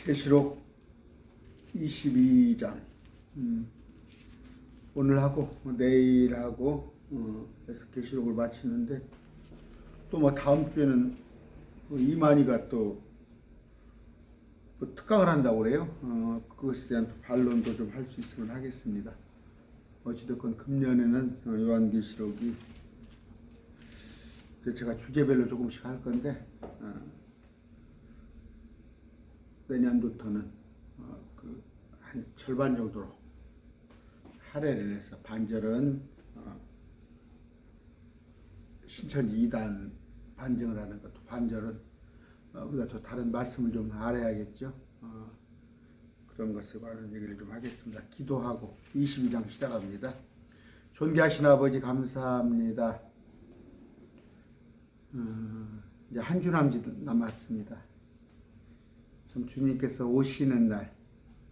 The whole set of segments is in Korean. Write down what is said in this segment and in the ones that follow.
계시록 22장 오늘 하고 내일 하고 그래서 계시록을 마치는데 또 뭐 다음 주에는 이만희가 또 특강을 한다고 그래요. 그것에 대한 반론도 좀 할 수 있으면 하겠습니다. 어찌됐건 금년에는 요한계시록이 제가 주제별로 조금씩 할 건데 내년부터는 한 절반 정도로 할애를 해서 반절은 신천지 2단 반증을 하는 것도 반절은 우리가 또 다른 말씀을 좀 알아야겠죠. 그런 것에 관한 얘기를 좀 하겠습니다. 기도하고 22장 시작합니다. 존귀하신 아버지 감사합니다. 이제 한 주 남았습니다. 참 주님께서 오시는 날,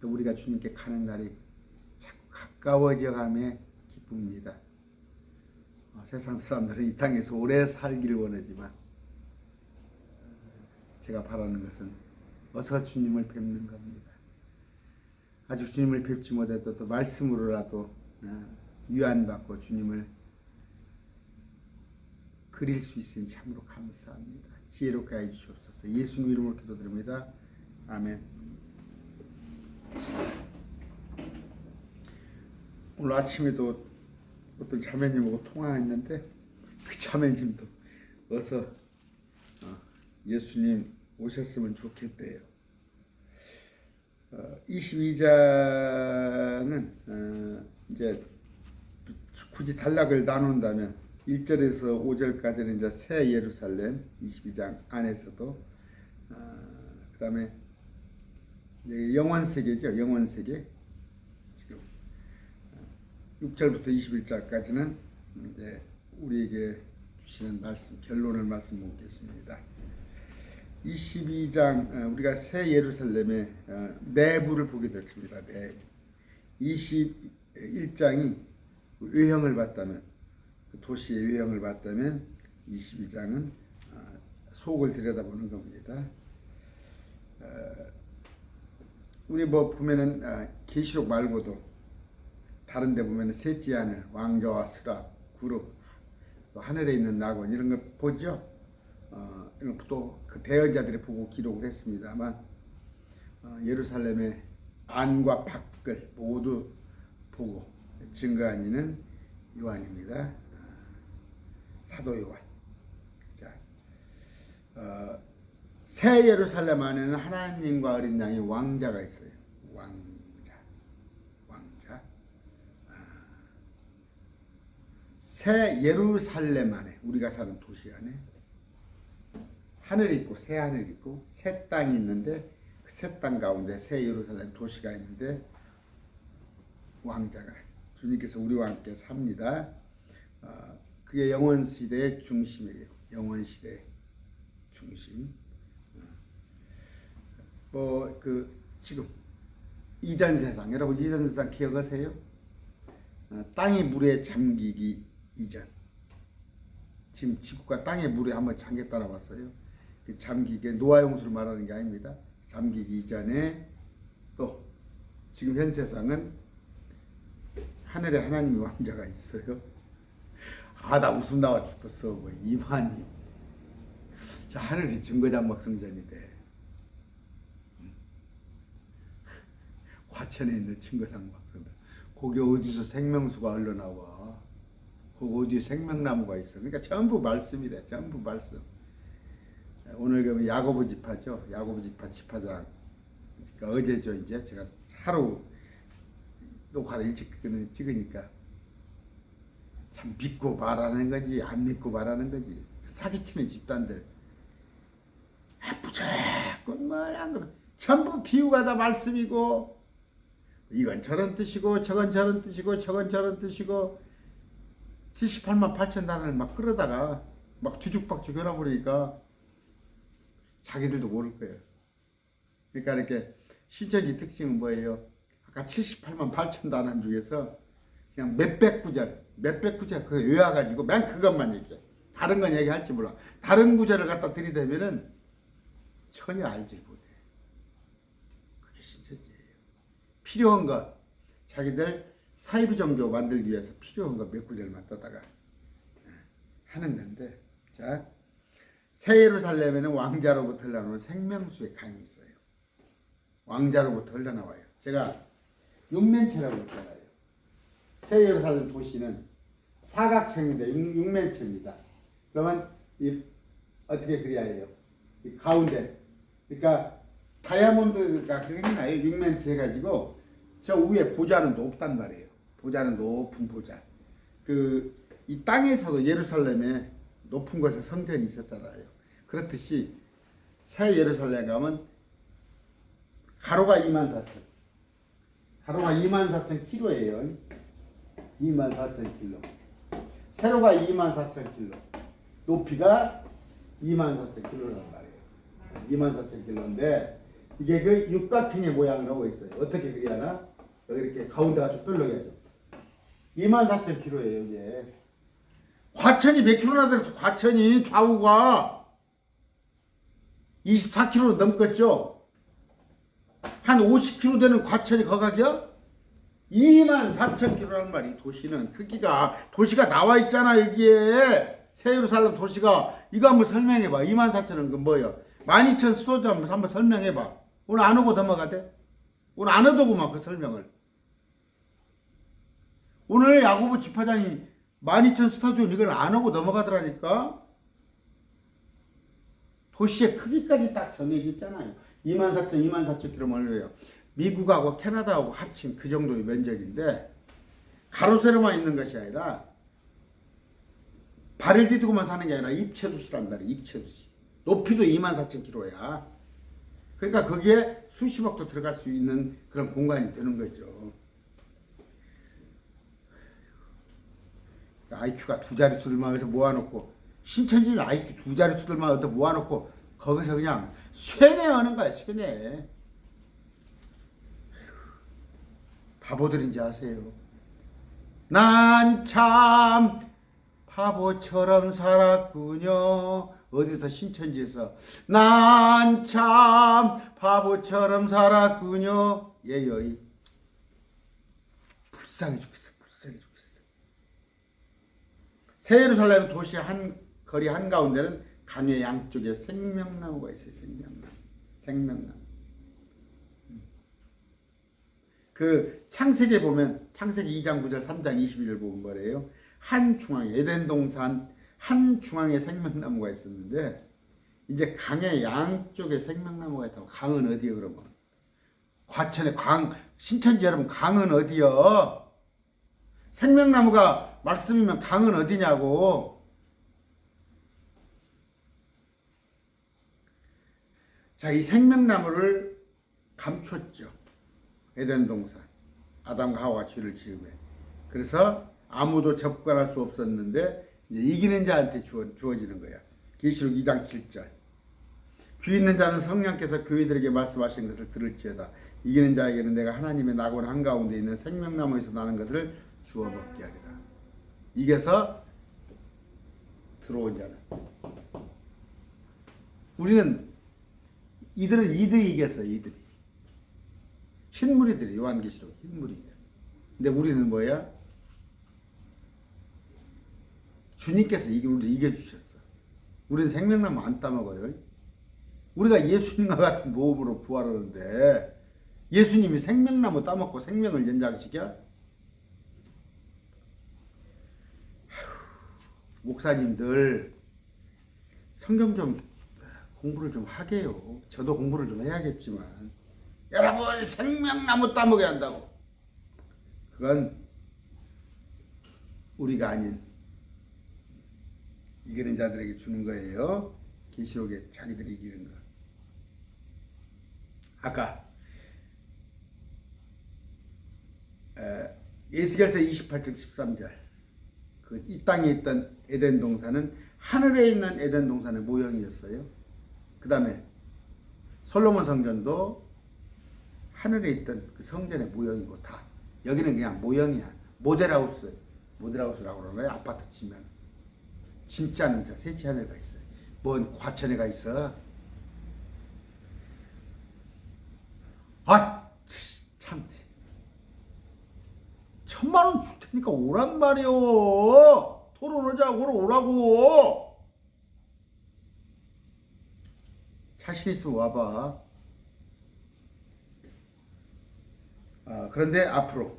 또 우리가 주님께 가는 날이 자꾸 가까워져 가며 기쁩니다. 세상 사람들은 이 땅에서 오래 살기를 원하지만 제가 바라는 것은 어서 주님을 뵙는 겁니다. 아직 주님을 뵙지 못해도 또 말씀으로라도 위안받고 주님을 그릴 수 있으니 참으로 감사합니다. 지혜롭게 해주시옵소서. 예수님 이름으로 기도드립니다. 아멘. 오늘 아침에도 어떤 자매님하고 통화했는데 그 자매님도 어서 예수님 오셨으면 좋겠대요. 22장은 이제 굳이 단락을 나눈다면 1절에서 5절까지는 이제 새 예루살렘 22장 안에서도 그 다음에 영원세계죠. 영원세계. 지금 6절부터 21절까지는 이제 우리에게 주시는 말씀, 결론을 말씀 묻겠습니다. 22장 우리가 새 예루살렘의 내부를 보게 될 겁니다. 내부. 21장이 외형을 봤다면, 도시의 외형을 봤다면 22장은 속을 들여다보는 겁니다. 우리 뭐 보면은 계시록 말고도 다른 데 보면은 셋째 하늘, 왕좌와 스랍, 구름, 또 하늘에 있는 낙원 이런 걸 보죠. 이런 것도 그 대언자들이 보고 기록을 했습니다만 예루살렘의 안과 밖을 모두 보고 증거한 이는 요한입니다. 사도 요한. 자, 새 예루살렘 안에는 하나님과 어린 양의 왕자가 있어요. 왕자. 새 예루살렘 안에, 우리가 사는 도시 안에 하늘이 있고 새 하늘이 있고 새 땅이 있는데 그 새 땅 가운데 새 예루살렘 도시가 있는데 왕자가 주님께서 우리와 함께 삽니다. 그게 영원 시대의 중심이에요. 영원 시대의 중심. 지금 이전 세상, 여러분 이전 세상 기억하세요? 땅이 물에 잠기기 이전. 지금 지구가 땅의 물에 한번 잠겼다나 봤어요. 그 잠기게 노아 홍수를 말하는 게 아닙니다. 잠기기 이전에 또 지금 현 세상은 하늘에 하나님의 왕자가 있어요. 나 웃음 나와 죽겠어. 뭐 이만희. 자, 하늘이 증거장막성전인데 과천에 있는 증거장막성전. 거기 어디서 생명수가 흘러나와. 거기 어디에 생명나무가 있어. 그러니까 전부 말씀이래. 전부 말씀. 오늘 그러면 야고보 지파죠. 야고보 지파 지파장. 그러니까 어제죠. 이제 제가 하루 녹화를 일찍 찍으니까 참 믿고 말하는 거지 안 믿고 말하는 거지. 사기치는 집단들 무조건 뭐야 전부 비유가 다 말씀이고 이건 저런 뜻이고 저건 저런 뜻이고 저건 저런 뜻이고 78만 8천 단을 막 끌어다가 막 뒤죽박죽 해놔버리니까 자기들도 모를 거예요. 그러니까 이렇게 신천지 특징은 뭐예요? 아까 78만 8천 단원 중에서 그냥 몇백 구절 몇백 구절 그거 외워가지고 맨 그것만 얘기해. 다른 건 얘기할지 몰라. 다른 구절을 갖다 들이대면은 전혀 알지 못해. 그게 신천지예요. 필요한 것, 자기들 사이비 종교 만들기 위해서 필요한 거 몇 구절만 떠다가 하는 건데, 자, 새 예루살렘에는 왕자로부터 흘러나오는 생명수의 강이 있어요. 왕자로부터 흘러나와요. 제가 육면체라고 했잖아요. 새 예루살렘 도시는 사각형인데 육면체입니다. 그러면 이 어떻게 그려야 해요? 이 가운데, 그러니까 다이아몬드가 그게 나요. 육면체 해가지고 저 위에 보좌는 높단 말이에요. 보좌는 높은 보좌. 이 땅에서도 예루살렘에 높은 곳에 성전이 있었잖아요. 그렇듯이 새 예루살렘 가면 가로가 24,000, 가로가 24,000km예요. 24,000km. 세로가 24,000km. 높이가 24,000km란 말이에요. 24,000km인데 이게 그 육각형의 모양을 하고 있어요. 어떻게 그리하나? 여기 이렇게 가운데가 좀 뾰족해져. 24,000km예요, 이게. 과천이 몇 킬로나 돼서 과천이 좌우가 24km 넘겠죠? 한 50km 되는 과천이 거각이야? 24,000km라는 말이 도시는 크기가 도시가 나와 있잖아 여기에 새 예루살렘 도시가 이거 한번 설명해봐. 24,000은 그 뭐예요? 12,000 수도자 한번 설명해봐. 오늘 안 오고 넘어가대? 오늘 안 오더구만 그 설명을. 오늘 야고보 집화장이 12,000 스타디온 이걸 안 하고 넘어가더라니까. 도시의 크기까지 딱 정해져 있잖아요. 24,000km 얼마예요? 미국하고 캐나다하고 합친 그 정도의 면적인데 가로세로만 있는 것이 아니라 발을 디디고만 사는 게 아니라 입체도시란 말이에요. 입체도시. 높이도 24,000km야. 그러니까 거기에 수십억도 들어갈 수 있는 그런 공간이 되는 거죠. IQ가 두 자릿수들만 해서 모아놓고 신천지는 IQ 두 자릿수들만 어디 모아놓고 거기서 그냥 쇠뇌하는 거야. 쇠뇌. 바보들인지 아세요? 난 참 바보처럼 살았군요. 어디서 신천지에서 난 참 바보처럼 살았군요. 예요. 불쌍해 죽겠어. 불쌍해 죽겠어. 새 예루살렘 도시 한 거리 한가운데는 강의 양쪽에 생명나무가 있어요. 생명나무. 그 창세기에 보면 창세기 2장 9절 3장 21절 보면 뭐래요? 한 중앙에 에덴 동산 한 중앙에 생명나무가 있었는데 이제 강의 양쪽에 생명나무가 있다고. 강은 어디요 그러면? 과천의 강, 신천지 여러분 강은 어디요? 생명나무가 말씀이면 강은 어디냐고. 자, 이 생명나무를 감췄죠. 에덴 동산. 아담과 하와가 죄를 지음에. 그래서 아무도 접근할 수 없었는데 이제 이기는 자한테 주어지는 거야. 계시록 2장 7절. 귀 있는 자는 성령께서 교회들에게 말씀하신 것을 들을지어다. 이기는 자에게는 내가 하나님의 낙원 한가운데 있는 생명나무에서 나는 것을 주어 먹게 하리라. 이겨서 들어온 자는. 이들은 이겼어. 이들이. 흰무리들이 요한계시록 흰무리들. 근데 우리는 뭐야? 주님께서 우리를 이겨주셨어. 우리는 생명나무 안 따먹어요. 우리가 예수님과 같은 모험으로 부활하는데 예수님이 생명나무 따먹고 생명을 연장시켜? 목사님들 성경 좀 공부를 좀 하게요. 저도 공부를 좀 해야겠지만 여러분 생명나무 따먹어야 한다고. 그건 우리가 아닌 이기는 자들에게 주는 거예요. 계시록에 자기들이 이기는 거. 아까 에스겔서 28장 13절 이 땅에 있던 에덴 동산은 하늘에 있는 에덴 동산의 모형이었어요. 그 다음에 솔로몬 성전도 하늘에 있던 그 성전의 모형이고 다. 여기는 그냥 모형이야. 모델하우스. 모델하우스라고 그러나요? 아파트 치면. 진짜는 저 셋째 하늘가 있어요. 뭔 과천에가 있어. 아, 참. 1,000만 원 줄 테니까 오란 말이요. 토론하자고 오라고. 자신 있으면 와봐. 그런데 앞으로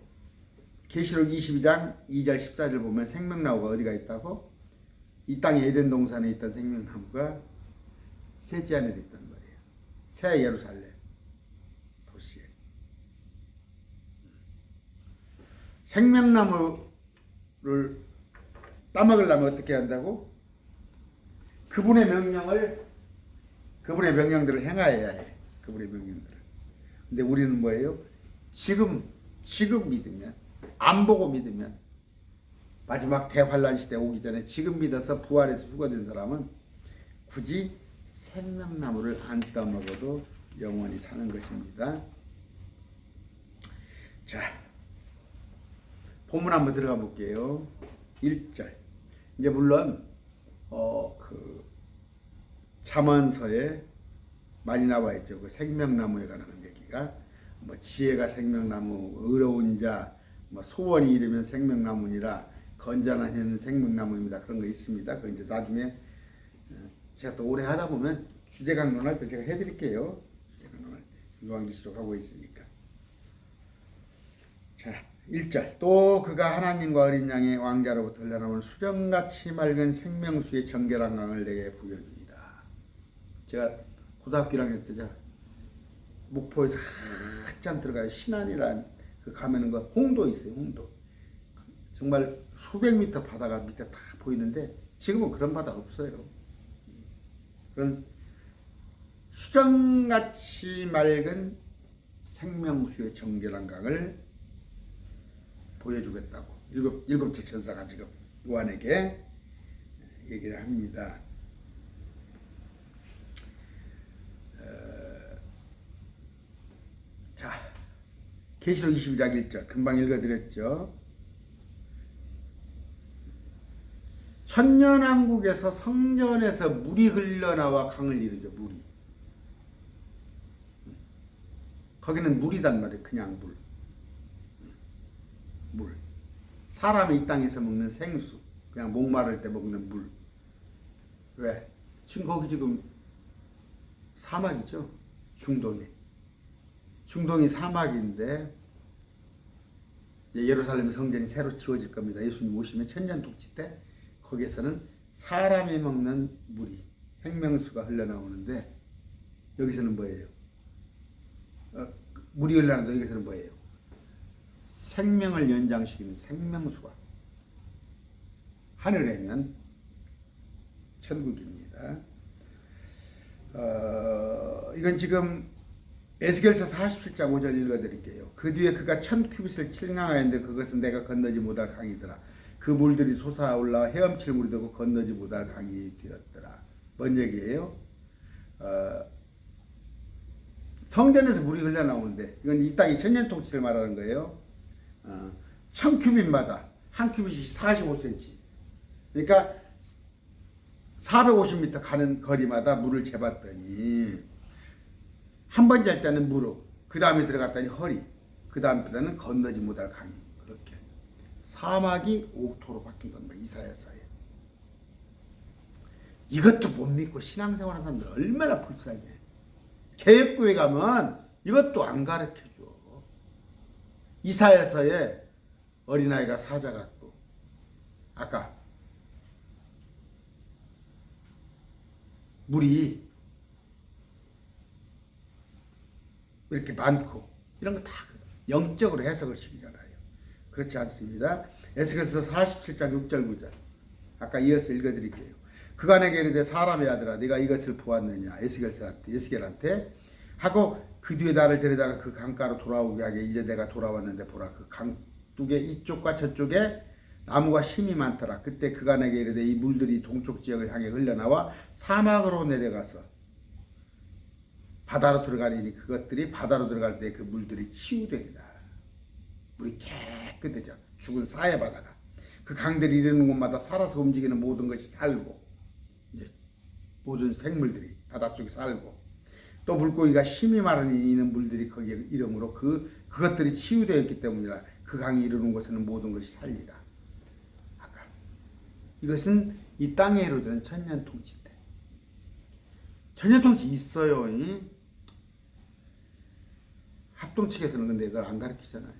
계시록 22장 2절 14절 보면 생명나무가 어디가 있다고? 이 땅의 에덴 동산에 있던 생명나무가 셋째 하늘에 있단 말이에요. 새 예루살렘 도시에. 생명나무를 따먹으려면 어떻게 한다고? 그분의 명령들을 행하여야 해. 그분의 명령들을. 근데 우리는 뭐예요? 지금 믿으면, 안 보고 믿으면, 마지막 대환란 시대 오기 전에 지금 믿어서 부활해서 휴거된 사람은 굳이 생명나무를 안 따먹어도 영원히 사는 것입니다. 자, 본문 한번 들어가 볼게요. 1절. 이제 물론 잠언서에 많이 나와 있죠. 그 생명나무에 관한 얘기가 뭐 지혜가 생명나무, 의로운 자, 뭐 소원이 이르면 생명나무니라, 건전한 혀는 생명나무입니다. 그런 거 있습니다. 그 이제 나중에 제가 또 오래 하다 보면 주제 강론할 때 제가 해드릴게요. 주제 강론할 때 요한계시록 하고 있으니까. 자, 1절. 또 그가 하나님과 어린 양의 왕자로부터 흘러나오는 수정같이 맑은 생명수의 정결한 강을 내게 부여주니라. 제가 고등학교 1학년 때 목포에서 한참 들어가요. 신안이란 그 가면은 그 홍도 있어요. 홍도. 정말 수백 미터 바다가 밑에 다 보이는데 지금은 그런 바다 없어요. 그런 수정같이 맑은 생명수의 정결한 강을 보여주겠다고 일곱째 천사가 지금 요한에게 얘기를 합니다. 자, 계시록 22장 1절 금방 읽어드렸죠. 천년왕국에서 성전에서 물이 흘러나와 강을 이루죠. 물이. 거기는 물이단 말이에요. 그냥 물. 사람이 이 땅에서 먹는 생수. 그냥 목마를 때 먹는 물. 왜? 지금 거기 지금 사막이죠. 중동이 사막인데 이제 예루살렘 성전이 새로 지어질 겁니다. 예수님 오시면 천년독지 때 거기에서는 사람이 먹는 물이 생명수가 흘러나오는데 여기서는 뭐예요? 물이 흘러나오는데 여기서는 뭐예요? 생명을 연장시키는 생명수가. 하늘에는 천국입니다. 이건 지금 에스겔서 47장 5절 읽어드릴게요. 그 뒤에 그가 1000규빗을 칠강하였는데 그것은 내가 건너지 못할 강이더라. 그 물들이 솟아올라 헤엄칠 물이 되고 건너지 못할 강이 되었더라. 뭔 얘기예요? 성전에서 물이 흘러나오는데 이건 이 땅이 천년통치를 말하는 거예요. 1000규빗마다 한 규빗이 45cm. 그러니까 450m 가는 거리마다 물을 재봤더니 한 번 잘 때는 무릎, 그 다음에 들어갔더니 허리, 그 다음부터는 건너지 못할 강이. 그렇게 사막이 옥토로 바뀐 건 이사야서에. 이것도 못 믿고 신앙생활하는 사람들 얼마나 불쌍해. 개혁교회 가면 이것도 안 가르쳐줘. 이사야서에 어린아이가 사자 같고, 아까 물이 이렇게 많고 이런 거 다 영적으로 해석을 시키잖아요. 그렇지 않습니다. 에스겔서 47장 6절 9절 아까 이어서 읽어드릴게요. 그가 내게 이르되 사람의 아들아 네가 이것을 보았느냐. 에스겔한테 하고 그 뒤에 나를 데려다가 그 강가로 돌아오게 하게. 이제 내가 돌아왔는데 보라 그 강둑의 이쪽과 저쪽에 나무가 심이 많더라. 그때 그가 내게 이르되 이 물들이 동쪽 지역을 향해 흘러나와 사막으로 내려가서 바다로 들어가니 그것들이 바다로 들어갈 때 그 물들이 치유되리라. 물이 깨끗해져. 죽은 사해 바다가. 그 강들이 이르는 곳마다 살아서 움직이는 모든 것이 살고, 이제 모든 생물들이 바닷속에 살고, 또 물고기가 힘이 마르는 물들이 거기에 이름으로 그것들이 치유되어 있기 때문이라. 그 강이 이르는 곳에는 모든 것이 살리라. 아까 이것은 이 땅에 이루어지는 천년통치인데, 천년통치 있어요. 합동측에서는 근데 이걸 안 가르치잖아요.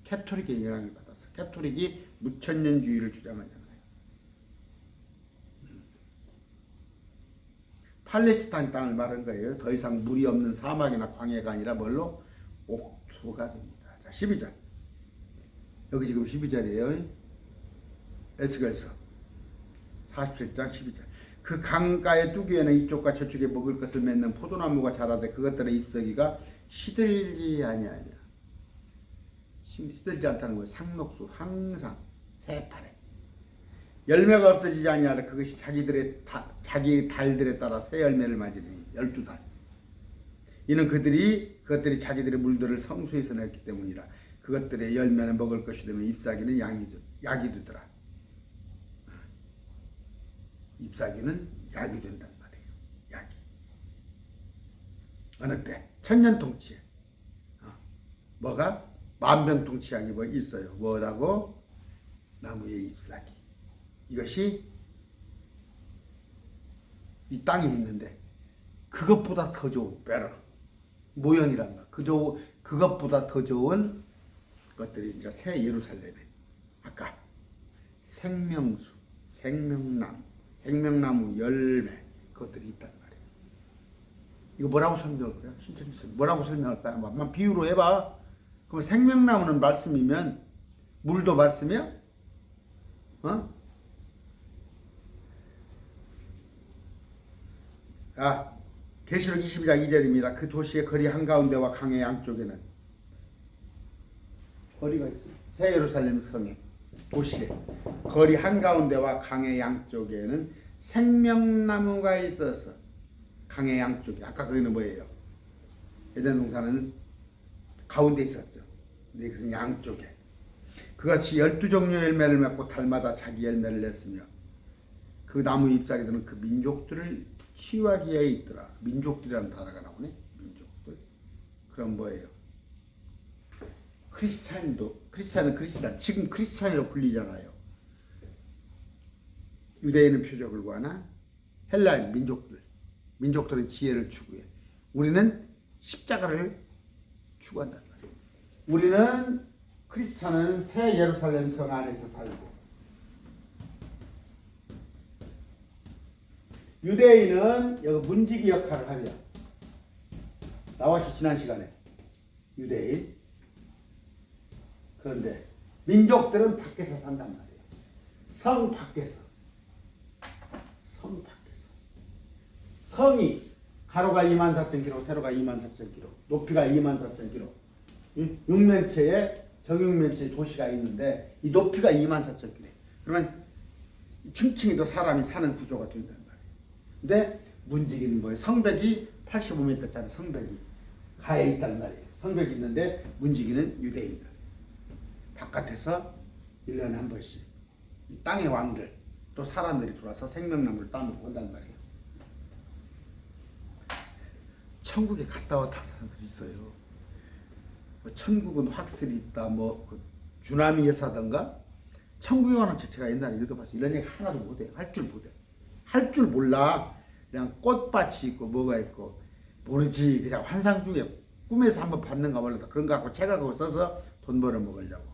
캐토릭의 영향을 받아서. 캐토릭이 무천년주의를 주장하잖아요. 팔레스타인 땅을 말한 거예요. 더 이상 물이 없는 사막이나 광야가 아니라 뭘로? 옥토가 됩니다. 자, 12절. 여기 지금 12절이에요. 에스겔서 47장 12절. 그 강가의 뚜기에는 이쪽과 저쪽에 먹을 것을 맺는 포도나무가 자라되 그것들의 잎사귀가 시들지 아니하냐. 시들지 않다는 거예요. 상록수 항상 새파래. 열매가 없어지지 아니하라. 그것이 자기 달들에 따라 새 열매를 맞으니 12달. 이는 그것들이 자기들의 물들을 성소에서 냈기 때문이라. 그것들의 열매는 먹을 것이 되면 잎사귀는 약이 되더라. 잎사귀는 약이 된단 말이에요. 약이. 어느 때? 천년통치에. 뭐가? 만병통치약이 뭐 있어요. 뭐라고? 나무의 잎사귀. 이것이 이 땅에 있는데 그것보다 더 좋은 better 모형이란 말. 그것보다 더 좋은 것들이 이제 새 예루살렘에 아까 생명수, 생명나무 열매 그것들이 있단 말이에요. 이거 뭐라고 설명할 거야? 신천지는 뭐라고 설명할까요? 한번 비유로 해봐. 그럼 생명나무는 말씀이면 물도 말씀이야? 계시록 22장 2절입니다. 그 도시의 거리 한가운데와 강의 양쪽에는 거리가 있습니다. 새 예루살렘 성의 도시의 거리 한가운데와 강의 양쪽에는 생명나무가 있어서 강의 양쪽에 아까 거기는 뭐예요? 에덴 동산은 가운데 있었죠. 근데 이것은 양쪽에 그같이 12종류의 열매를 맺고 달마다 자기 열매를 냈으며 그 나무 잎사귀들은 그 민족들을 치유하기 위해 있더라. 민족들이라는 단어가 나오네. 민족들. 그럼 뭐예요? 크리스찬은 크리스찬. 지금 크리스찬이라고 불리잖아요. 유대인은 표적을 구하나 헬라인 민족들은 지혜를 추구해. 우리는 십자가를 추구한단 말이에요. 우리는 크리스찬은 새 예루살렘 성 안에서 살고 유대인은 여기 문지기 역할을 하며 나와 지난 시간에 유대인 그런데 민족들은 밖에서 산단 말이에요. 성 밖에서 성이 가로가 24,000km 세로가 24,000km 높이가 24,000km 육면체에 정육면체의 도시가 있는데 이 높이가 24,000km 그러면 층층이도 사람이 사는 구조가 된단 말이에요. 근데 문지기는 뭐예요? 성벽이 85m짜리 성벽이 가에 있단 말이에요. 성벽이 있는데 문지기는 유대인들 바깥에서 1년에 한 번씩 이 땅의 왕들 또 사람들이 들어와서 생명나무를 따먹고 온단 말이에요. 천국에 갔다 왔다 사람들이 있어요. 천국은 확실히 있다. 그 주나미 여사던가 천국에 관한 책 제가 옛날에 읽어봤어요. 이런 얘기 하나도 못해. 할 줄 몰라. 그냥 꽃밭이 있고 뭐가 있고 모르지. 그냥 환상 중에 꿈에서 한번 봤는가 몰라도 그런 거 갖고 책하고 써서 돈 벌어 먹으려고.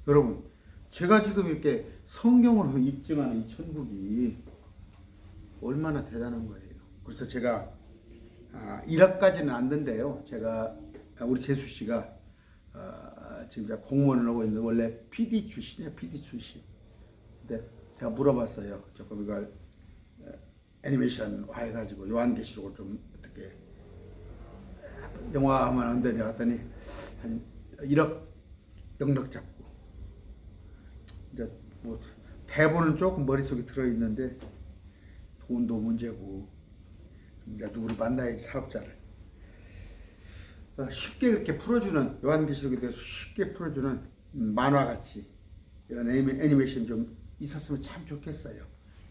여러분 제가 지금 이렇게 성경으로 입증하는 이 천국이 얼마나 대단한 거예요. 그래서 제가 1억까지는 안 된대요. 제가 우리 재수 씨가 지금 공무원을 하고 있는데 원래 PD 출신이에요. PD 출신. 근데 제가 물어봤어요. 조금 이걸 애니메이션 해가지고 요한계시록을 좀 어떻게 영화하면 안 되냐 했더니 한 1억 영락 잡고 이제 뭐 대본은 조금 머릿속에 들어있는데 돈도 문제고 이제 누구를 만나야지 사업자를 쉽게 이렇게 풀어주는 요한계시록에 대해서 쉽게 풀어주는 만화같이 이런 애니메이션 좀 있었으면 참 좋겠어요.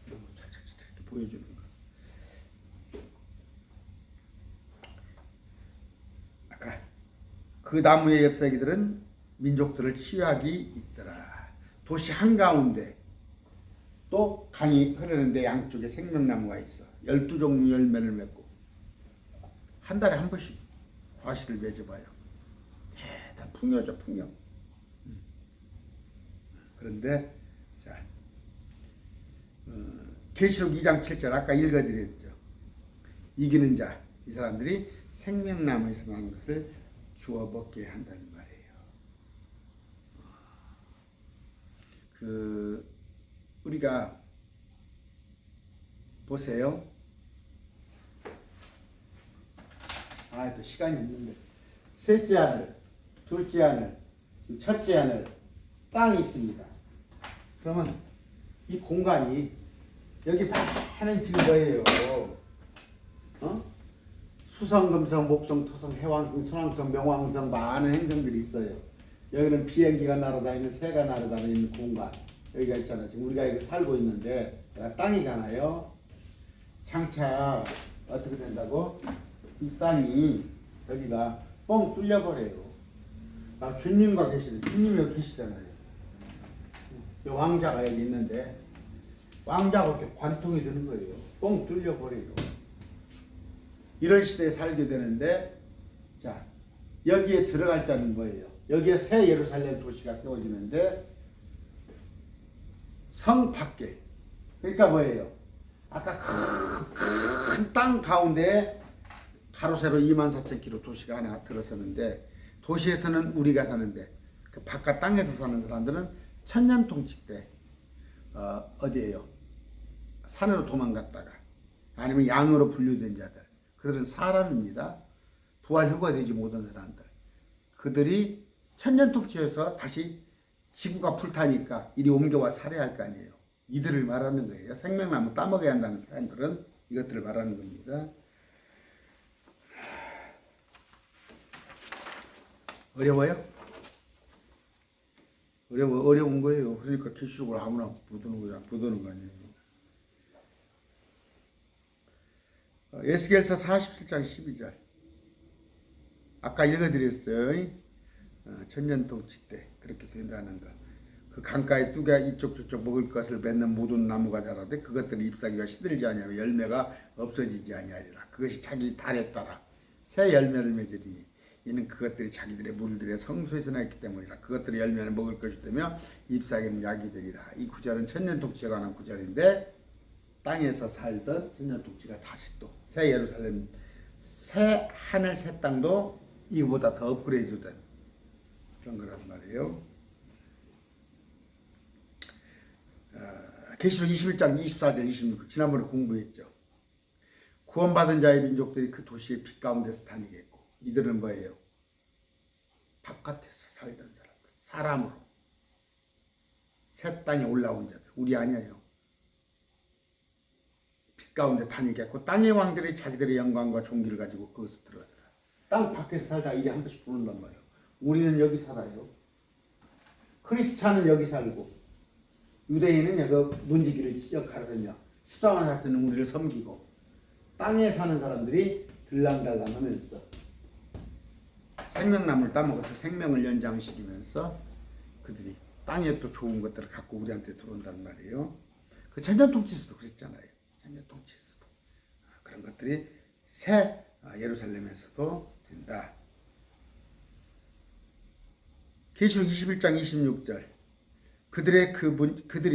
이렇게 보여주는 거. 아까 그 나무의 잎사귀들은 민족들을 치유하기 있더라. 도시 한가운데 또 강이 흐르는데 양쪽에 생명나무가 있어. 12종류 열매를 맺고 한 달에 한 번씩 과실을 맺어봐요. 대단 풍요죠, 풍요. 그런데 자, 계시록 2장 7절 아까 읽어드렸죠. 이기는 자, 이 사람들이 생명나무에서 나는 것을 주워 먹게 한다는 말이에요. 우리가 보세요. 또 시간이 없는데 셋째 하늘, 둘째 하늘, 첫째 하늘 땅이 있습니다. 그러면 이 공간이 여기 많은 지금 뭐예요? 수성, 금성, 목성, 토성, 해왕성, 천왕성, 명왕성 많은 행성들이 있어요. 여기는 비행기가 날아다니는 새가 날아다니는 공간 여기가 있잖아요. 지금 우리가 여기 살고 있는데 땅이잖아요. 장차 어떻게 된다고? 이 땅이 여기가 뻥 뚫려버려요. 주님과 계시는 주님이 여기 계시잖아요. 왕자가 여기 있는데 왕자가 이렇게 관통이 되는 거예요. 뻥 뚫려버려요. 이런 시대에 살게 되는데 자 여기에 들어갈 자는 뭐예요? 여기에 새 예루살렘 도시가 세워지는데 성 밖에 그러니까 뭐예요? 아까 큰 땅 가운데 가로세로 24,000km 도시가 하나 들어서는데 도시에서는 우리가 사는데 그 바깥 땅에서 사는 사람들은 천년통치 때 어디에요? 산으로 도망갔다가 아니면 양으로 분류된 자들 그들은 사람입니다. 부활 휴가 되지 못한 사람들 그들이 천년통치에서 다시 지구가 불타니까 이리 옮겨와 살해할 거 아니에요. 이들을 말하는 거예요. 생명나무 따먹어야 한다는 사람들은 이것들을 말하는 겁니다. 어려워요? 어려운 거예요. 그러니까 계시록을 아무나 보도는 거 아니에요. 에스겔서 47장 12절 아까 읽어드렸어요. 천년통치 때 그렇게 된다는 거. 그 강가에 뚜가 이쪽 저쪽 먹을 것을 맺는 모든 나무가 자라되 그것들이 잎사귀가 시들지 아니하며 열매가 없어지지 아니하리라. 그것이 자기 달에 따라 새 열매를 맺으리니 이는 그것들이 자기들의 물들의 성소에서 났기 때문이라. 그것들의 열매는 먹을 것이 되며 잎사귀는 약이 되리라. 이 구절은 천년통치에 관한 구절인데 땅에서 살던 천년통치가 다시 또 새 예루살렘, 새 하늘, 새 땅도 이거보다 더 업그레이드 된 그런 거란 말이에요. 계시록 21장 24절 26 지난번에 공부했죠. 구원받은 자의 민족들이 그 도시의 빛 가운데서 다니겠고 이들은 뭐예요? 바깥에서 살던 사람들, 사람으로 새 땅에 올라온 자들, 우리 아니에요. 빛 가운데 다니겠고 땅의 왕들이 자기들의 영광과 존귀를 가지고 그것을 들어가더라. 땅 밖에서 살다 이리 한 번씩 부른단 말이에요. 우리는 여기 살아요. 크리스찬은 여기 살고 유대인은 여기 문지기를 역할하며 십자가 같은 우리를 섬기고 땅에 사는 사람들이 들랑달랑 하면서 생명나무를 따먹어서 생명을 연장시키면서 그들이 땅에 또 좋은 것들을 갖고 우리한테 들어온단 말이에요. 그 천년통치에서도 그랬잖아요. 천년통치에서도 그런 것들이 새 예루살렘에서도 된다. 계시록 21장 26절 그들이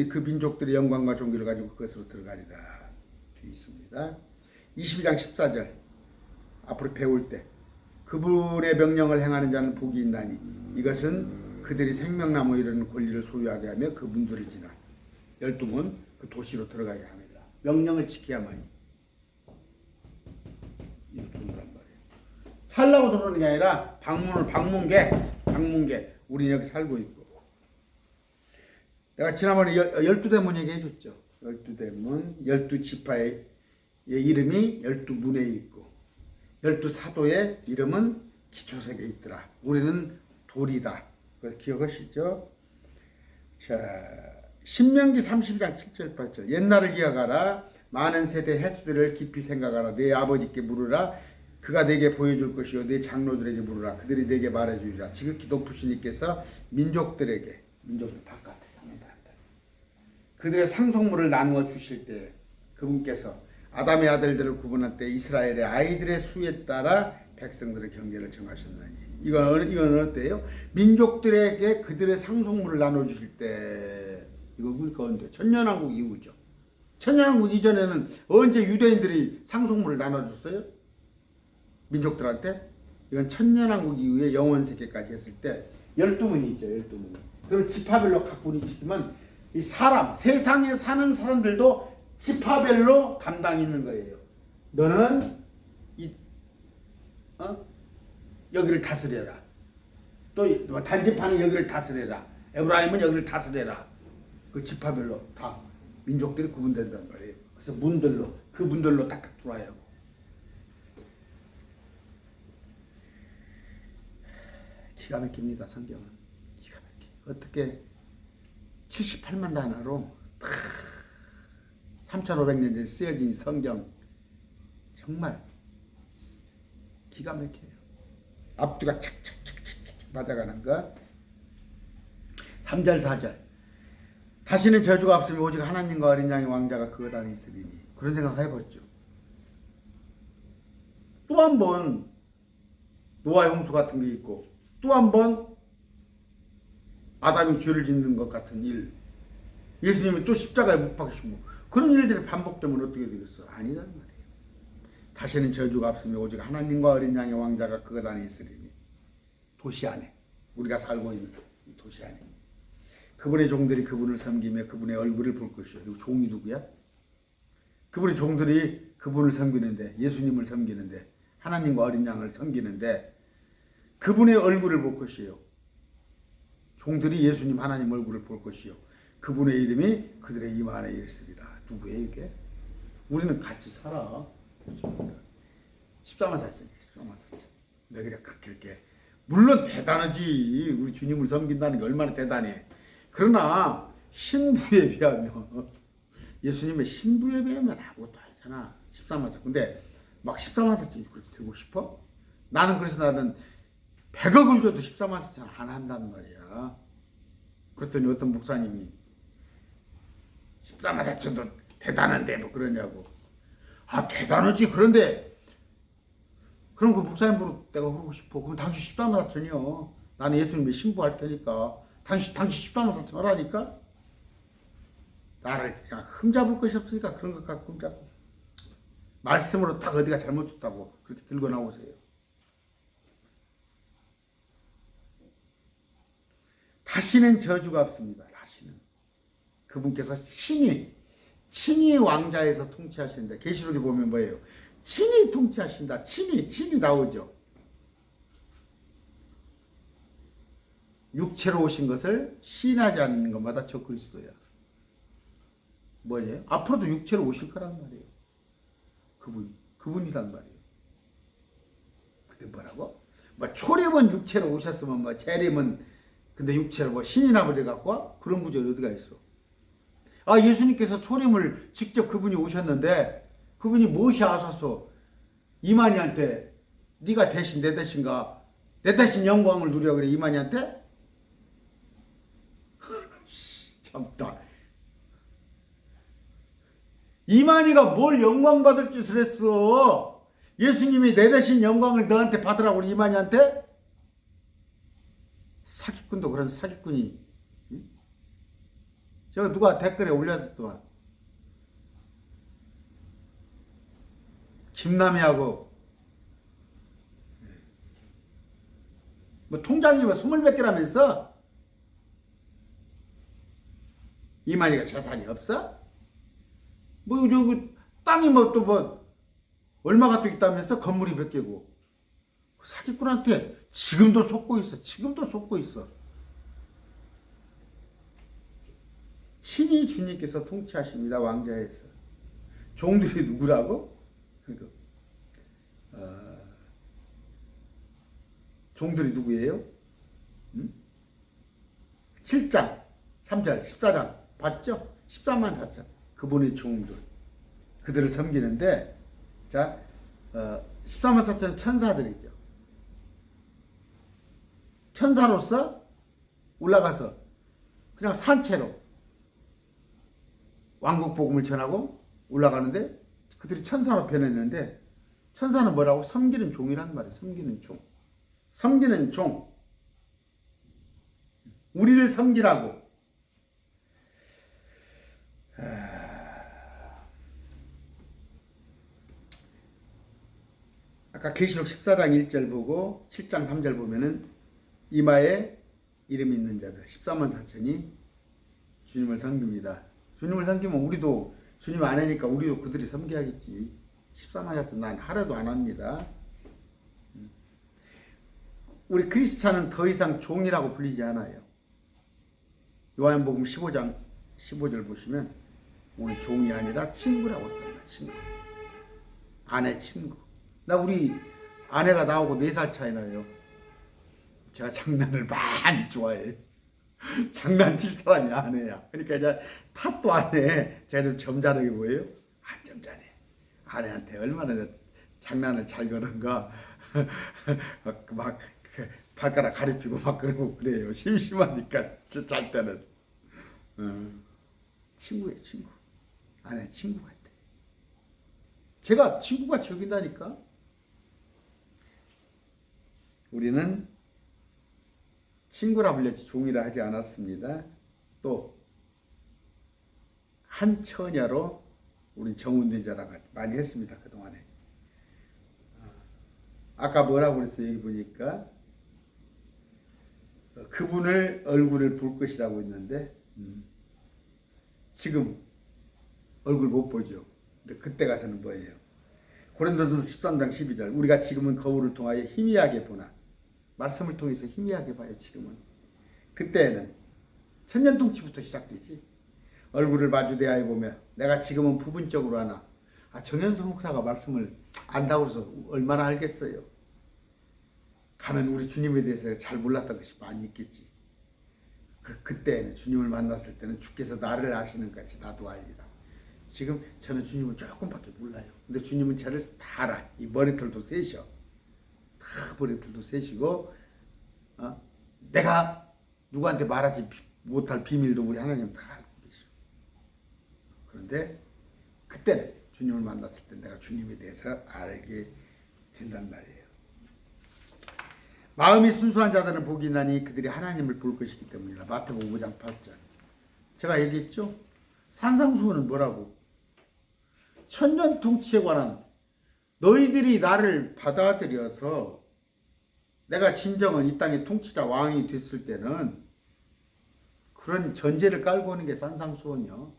그 민족들의 영광과 존귀를 가지고 그것으로 들어가리라 되어 있습니다. 22장 14절 앞으로 배울 때 그분의 명령을 행하는 자는 복이 있나니 이것은 그들이 생명나무 이르는 권리를 소유하게 하며 그분들을 지나 12문 그 도시로 들어가게 합니다. 명령을 지켜야만이 이렇게 된단 말이에요. 살라고 들어오는 게 아니라 방문객 우리 여기 살고 있고 내가 지난번에 12대문 얘기해 줬죠. 12대문 12지파의 이름이 12문에 있고 12사도의 이름은 기초석에 있더라. 우리는 돌이다. 그래서 기억하시죠? 자, 신명기 32장 7절 8절. 옛날을 기억하라. 많은 세대 횟수들을 깊이 생각하라. 내 아버지께 물으라. 그가 내게 보여줄 것이요 내 장로들에게 물으라. 그들이 내게 말해주리라. 지극히 높으신 이께서 민족들 바깥에 상한다. 그들의 상속물을 나누어 주실 때 그분께서 아담의 아들들을 구분할 때 이스라엘의 아이들의 수에 따라 백성들의 경계를 정하셨나니. 이건 어때요? 민족들에게 그들의 상속물을 나눠주실 때, 이거 그러니까 언제? 천년왕국 이후죠. 천년왕국 이전에는 언제 유대인들이 상속물을 나눠줬어요? 민족들한테? 이건 천년왕국 이후에 영원세계까지 했을 때 12문이 있죠. 12문. 그럼 지파별로 각군이 지키면 이 사람, 세상에 사는 사람들도 지파별로 감당이 있는 거예요. 너는 여기를 다스려라. 또 단지파는 여기를 다스려라. 에브라임은 여기를 다스려라. 그 지파별로 다 민족들이 구분된단 말이에요. 그래서 그 문들로 딱딱 들어와야 하고. 기가 막힙니다. 성경은. 기가 막혀. 어떻게 78만 단어로 3,500년 전에 쓰여진 성경 정말 기가 막혀요. 앞뒤가 착착착착 맞아가는 것. 3절 4절. 다시는 저주가 없으면 오직 하나님과 어린 양의 왕자가 그것 안에 있으리니. 그런 생각 해봤죠. 또 한 번 노아의 홍수 같은 게 있고 또 한 번 아담이 죄를 짓는 것 같은 일. 예수님이 또 십자가에 못 박히시고 그런 일들이 반복되면 어떻게 되겠어? 아니란 말이에요. 다시는 저주가 없으면 오직 하나님과 어린 양의 왕자가 그것 안에 있으리니. 도시 안에. 우리가 살고 있는 이 도시 안에. 그분의 종들이 그분을 섬기며 그분의 얼굴을 볼 것이요. 이 종이 누구야? 그분의 종들이 그분을 섬기는데, 예수님을 섬기는데, 하나님과 어린 양을 섬기는데 그분의 얼굴을 볼 것이요. 종들이 예수님 하나님 얼굴을 볼 것이요. 그분의 이름이 그들의 이마 안에 있으리라. 누구예요 이게? 우리는 같이 살아. 그렇습니까? 14만 4천이에요. 14만 4천. 왜 그래 그렇게 이렇게. 물론 대단하지. 우리 주님을 섬긴다는 게 얼마나 대단해. 그러나 신부에 비하면 예수님의 신부에 비하면 아무것도 아니잖아. 14만 4천. 근데 막 14만 4천이 그렇게 되고 싶어? 나는 100억을 줘도 14만 4천 안 한단 말이야. 그랬더니 어떤 목사님이 14만 4천도 대단한데 뭐 그러냐고. 아 대단하지. 그런데 그럼 그 목사님으로 내가 그러고 싶어. 그럼 당신 14만 4천이요. 나는 예수님의 신부할 테니까 당신 14만 4천 하라니까. 나를 그냥 흠잡을 것이 없으니까 그런 것 갖고 흠잡고. 말씀으로 딱 어디가 잘못됐다고 그렇게 들고 나오세요. 다시는 저주가 없습니다. 다시는. 그분께서 친히 왕자에서 통치하시는데 계시록에 보면 뭐예요? 친히 통치하신다. 친히 나오죠. 육체로 오신 것을 시인하지 않는 것마다 저 그리스도야. 뭐예요? 앞으로도 육체로 오실 거란 말이에요. 그분이란 말이에요. 그때 뭐라고? 뭐 초림은 육체로 오셨으면 뭐 재림은 근데 육체로 뭐 신이나 버려갖고 와? 그런 구절이 어디가 있어? 아 예수님께서 초림을 직접 그분이 오셨는데 그분이 무엇이 하셔서 이만희한테 네가 대신 내 대신가 내 대신 영광을 누려 그래 이만희한테? 참다. 이만희가 뭘 영광 받을 짓을 했어? 예수님이 내 대신 영광을 너한테 받으라고 이만희한테? 사기꾼도 그런 사기꾼이. 응? 제가 누가 댓글에 올려줬더만 김남희하고 뭐 통장이 뭐 20몇 개라면서 이만희가 재산이 없어? 뭐 저기 땅이 뭐 또 뭐 얼마가 또 있다면서 건물이 몇 개고 사기꾼한테 지금도 속고 있어. 지금도 속고 있어. 친히 주님께서 통치하십니다. 왕자에서. 종들이 누구라고? 종들이 누구예요? 7장 3절 14장 봤죠? 14만 4천 그분의 종들 그들을 섬기는데 자 14만 4천은 천사들이죠. 천사로서 올라가서 그냥 산채로 왕국 복음을 전하고 올라가는데 그들이 천사로 변했는데 천사는 뭐라고? 섬기는 종이란 말이에요. 섬기는 종. 섬기는 종. 우리를 섬기라고. 아까 계시록 14장 1절 보고 7장 3절 보면은 이마에 이름 있는 자들 14만 4천이 주님을 섬깁니다. 주님을 섬기면 우리도 주님 안 하니까 우리도 그들이 섬겨야겠지. 14만 4천 난 하루도 안 합니다. 우리 크리스찬은 더 이상 종이라고 불리지 않아요. 요한복음 15장 15절 보시면 오늘 종이 아니라 친구라고 했단다. 친구. 아내 친구. 나 우리 아내가 나오고 4살 차이 나요. 제가 장난을 많이 좋아해. 장난칠 사람이 아내야. 그러니까 이제 탓도 안 해. 제가 좀 점잖게 보여요? 안 점잖해. 아내한테 얼마나 장난을 잘 거는가. 막 발가락 가리피고 막 그러고 그래요. 심심하니까 잘 때는. 친구예요, 친구. 아내 친구 같아. 제가 친구가 적인다니까. 우리는 친구라 불렸지 종이라 하지 않았습니다. 또 한 처녀로 우리 정운된 자랑 많이 했습니다. 그동안에. 아까 뭐라고 그랬어요? 여기 보니까 그분을 얼굴을 볼 것이라고 했는데 지금 얼굴 못 보죠. 근데 그때 가서는 뭐예요? 고린도전서 13장 12절 우리가 지금은 거울을 통하여 희미하게 보나 말씀을 통해서 희미하게 봐요. 지금은. 그때는 천년통치부터 시작되지. 얼굴을 마주대하여 보며 내가 지금은 부분적으로 하나 정현수 목사가 말씀을 안다고 해서 얼마나 알겠어요. 가면 우리 주님에 대해서 잘 몰랐던 것이 많이 있겠지. 그때는 주님을 만났을 때는 주께서 나를 아시는 같이 나도 알리라. 지금 저는 주님을 조금밖에 몰라요. 근데 주님은 저를 다 알아. 이 머리털도 세셔. 다 머리털도 세시고 내가 누구한테 말하지 못할 비밀도 우리 하나님 다 알고 계셔. 그런데 그때는 주님을 만났을 때 내가 주님에 대해서 알게 된단 말이에요. 마음이 순수한 자들은 복이 있나니 그들이 하나님을 볼 것이기 때문이라. 마태복음 5장 8절. 제가 얘기했죠. 산상수훈은 뭐라고? 천년통치에 관한 너희들이 나를 받아들여서 내가 진정은 이 땅의 통치자 왕이 됐을 때는 그런 전제를 깔고 오는 게 산상수훈이요.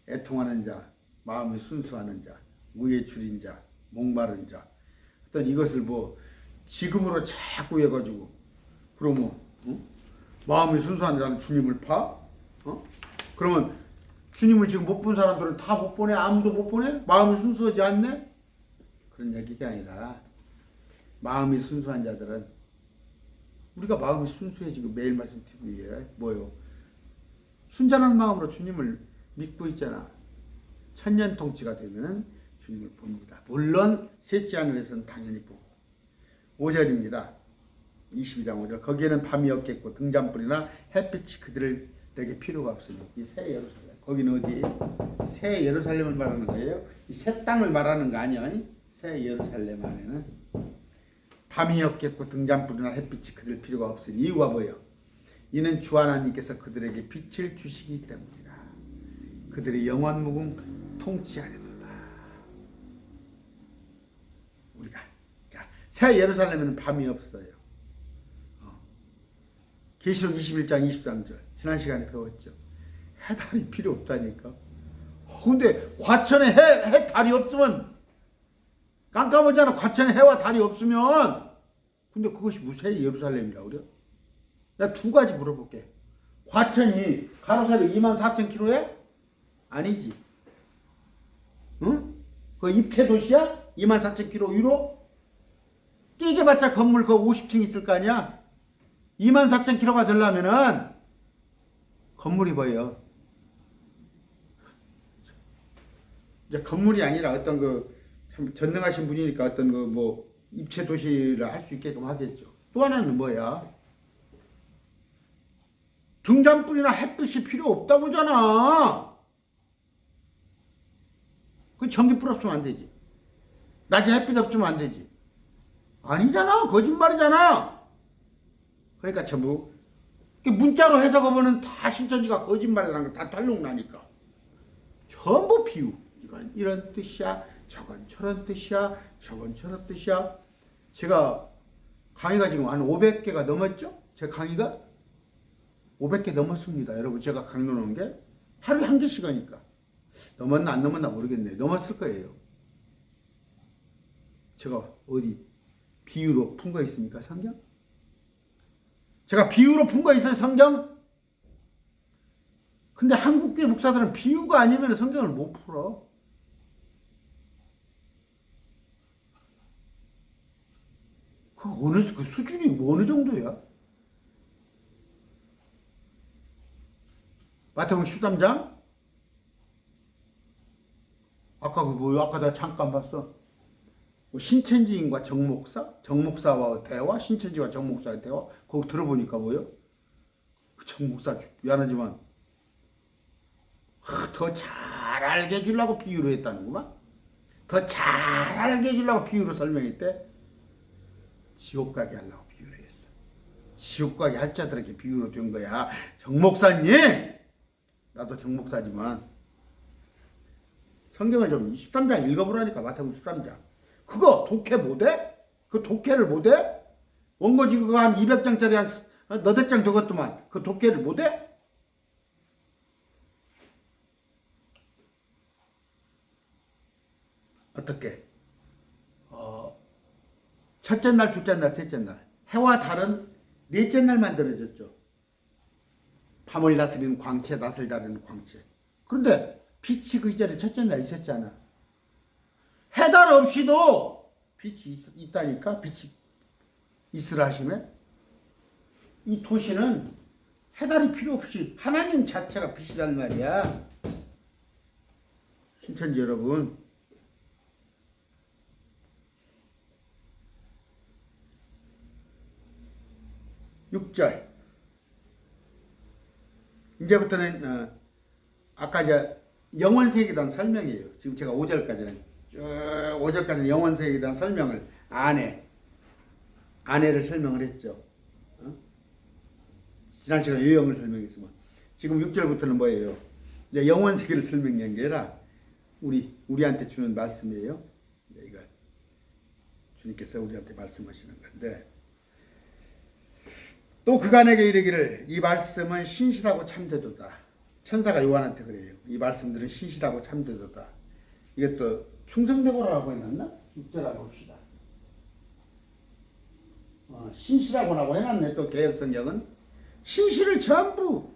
애통하는 자, 마음이 순수하는 자, 의에 줄인 자, 목마른 자. 어떤 이것을 뭐 지금으로 자꾸 해가지고 그러면 마음이 순수한 자는 주님을 봐? 그러면 주님을 지금 못 본 사람들은 다 못 보내? 아무도 못 보내? 마음이 순수하지 않네? 그런 얘기가 아니라 마음이 순수한 자들은 우리가 마음이 순수해지고 매일 말씀 듣기 위해 뭐요? 순전한 마음으로 주님을 믿고 있잖아. 천년통치가 되면 주님을 봅니다. 물론 셋째 하늘에서는 당연히 보고. 5절입니다. 22장 5절. 거기에는 밤이 없겠고 등잔불이나 햇빛이 그들에게 필요가 없으니. 이 새 예루살렘. 거기는 어디예요? 새 예루살렘을 말하는 거예요. 이 새 땅을 말하는 거 아니야? 새 예루살렘 안에는 밤이 없겠고 등잔불이나 햇빛이 그들 필요가 없으니. 이유가 뭐예요? 이는 주 하나님께서 그들에게 빛을 주시기 때문이라. 그들이 영원무궁 통치하리로다. 우리가 새 예루살렘에는 밤이 없어요. 계시록 21장 23절 지난 시간에 배웠죠. 해달이 필요 없다니까. 근데 과천에 해 달이 없으면 깜깜하잖아. 과천에 해와 달이 없으면. 근데 그것이 무슨 예루살렘이라고 그래요? 내가 두 가지 물어볼게. 과천이 가로세로 24,000km에? 아니지. 응? 그 입체 도시야? 24,000km 위로? 끼게봤자 건물 그 50층 있을 거 아니야? 24,000km가 되려면은 건물이 보여. 이제 건물이 아니라 어떤 그 참 전능하신 분이니까 어떤 그 뭐 입체 도시를 할 수 있게끔 하겠죠. 또 하나는 뭐야? 등잔불이나 햇빛이 필요 없다고잖아. 그 전기불 없으면 안 되지. 낮에 햇빛 없으면 안 되지. 아니잖아. 거짓말이잖아. 그러니까 전부 문자로 해석하면은 다 신천지가 거짓말이라는 거 다 탈록나니까. 전부 비유. 이건 이런 뜻이야. 저건 저런 뜻이야. 저건 저런 뜻이야. 제가 강의가 지금 한 500개가 넘었죠? 제 강의가 500개 넘었습니다. 여러분 제가 강의 놓은 게 하루에 한 개씩 하니까. 넘었나 안 넘었나 모르겠네요. 넘었을 거예요. 제가 어디 비유로 푼 거 있습니까? 성경? 제가 비유로 푼 거 있어요? 성경? 근데 한국교회 목사들은 비유가 아니면 성경을 못 풀어. 그 수준이 어느 정도야? 마태복음 13장? 아까 그 뭐요? 아까 나 잠깐 봤어. 신천지인과 정목사? 정목사와 대화? 신천지와 정목사의 대화? 거기 들어보니까 뭐요? 그 정목사 미안하지만 더 잘 알게 해주려고 비유로 했다는구만. 더 잘 알게 해주려고 비유로 설명했대. 지옥 가게 하려고 비유를 했어. 지옥 가게 할 자들에게 비유로 된 거야. 정목사님! 나도 정목사지만 성경을 좀 13장 읽어보라니까. 마태복음 13장. 그거 독해 못해? 그 독해를 못해? 원고지 그거 한 200장짜리 한 너댓 장 적었더만 그 독해를 못해? 어떻게? 첫째 날, 둘째 날, 셋째 날 해와 달은 넷째 날 만들어졌죠. 밤을 다스리는 광채, 낮을 다스리는 광채. 그런데 빛이 그 이전에 첫째 날 있었잖아. 해달 없이도 빛이 있다니까. 빛이 있으라 하시면 이 도시는 해달이 필요 없이 하나님 자체가 빛이란 말이야. 신천지 여러분, 6절 이제부터는 아까 이제 영원세계에 대한 설명이에요. 지금 제가 5절까지는 쭉 5절까지는 영원세계에 대한 설명을 아내를 설명을 했죠. 지난 시간에 유형을 설명했으면 지금 6절부터는 뭐예요? 이제 영원세계를 설명한 게 아니라 우리한테 주는 말씀이에요. 이걸 주님께서 우리한테 말씀하시는 건데, 또 그간에게 이르기를 이 말씀은 신실하고 참되도다. 천사가 요한한테 그래요. 이 말씀들은 신실하고 참되도다. 이게 또 충성되고라고 해놨나? 6절 봅시다. 신실하고라고 해놨네. 또 개혁성경은 신실을 전부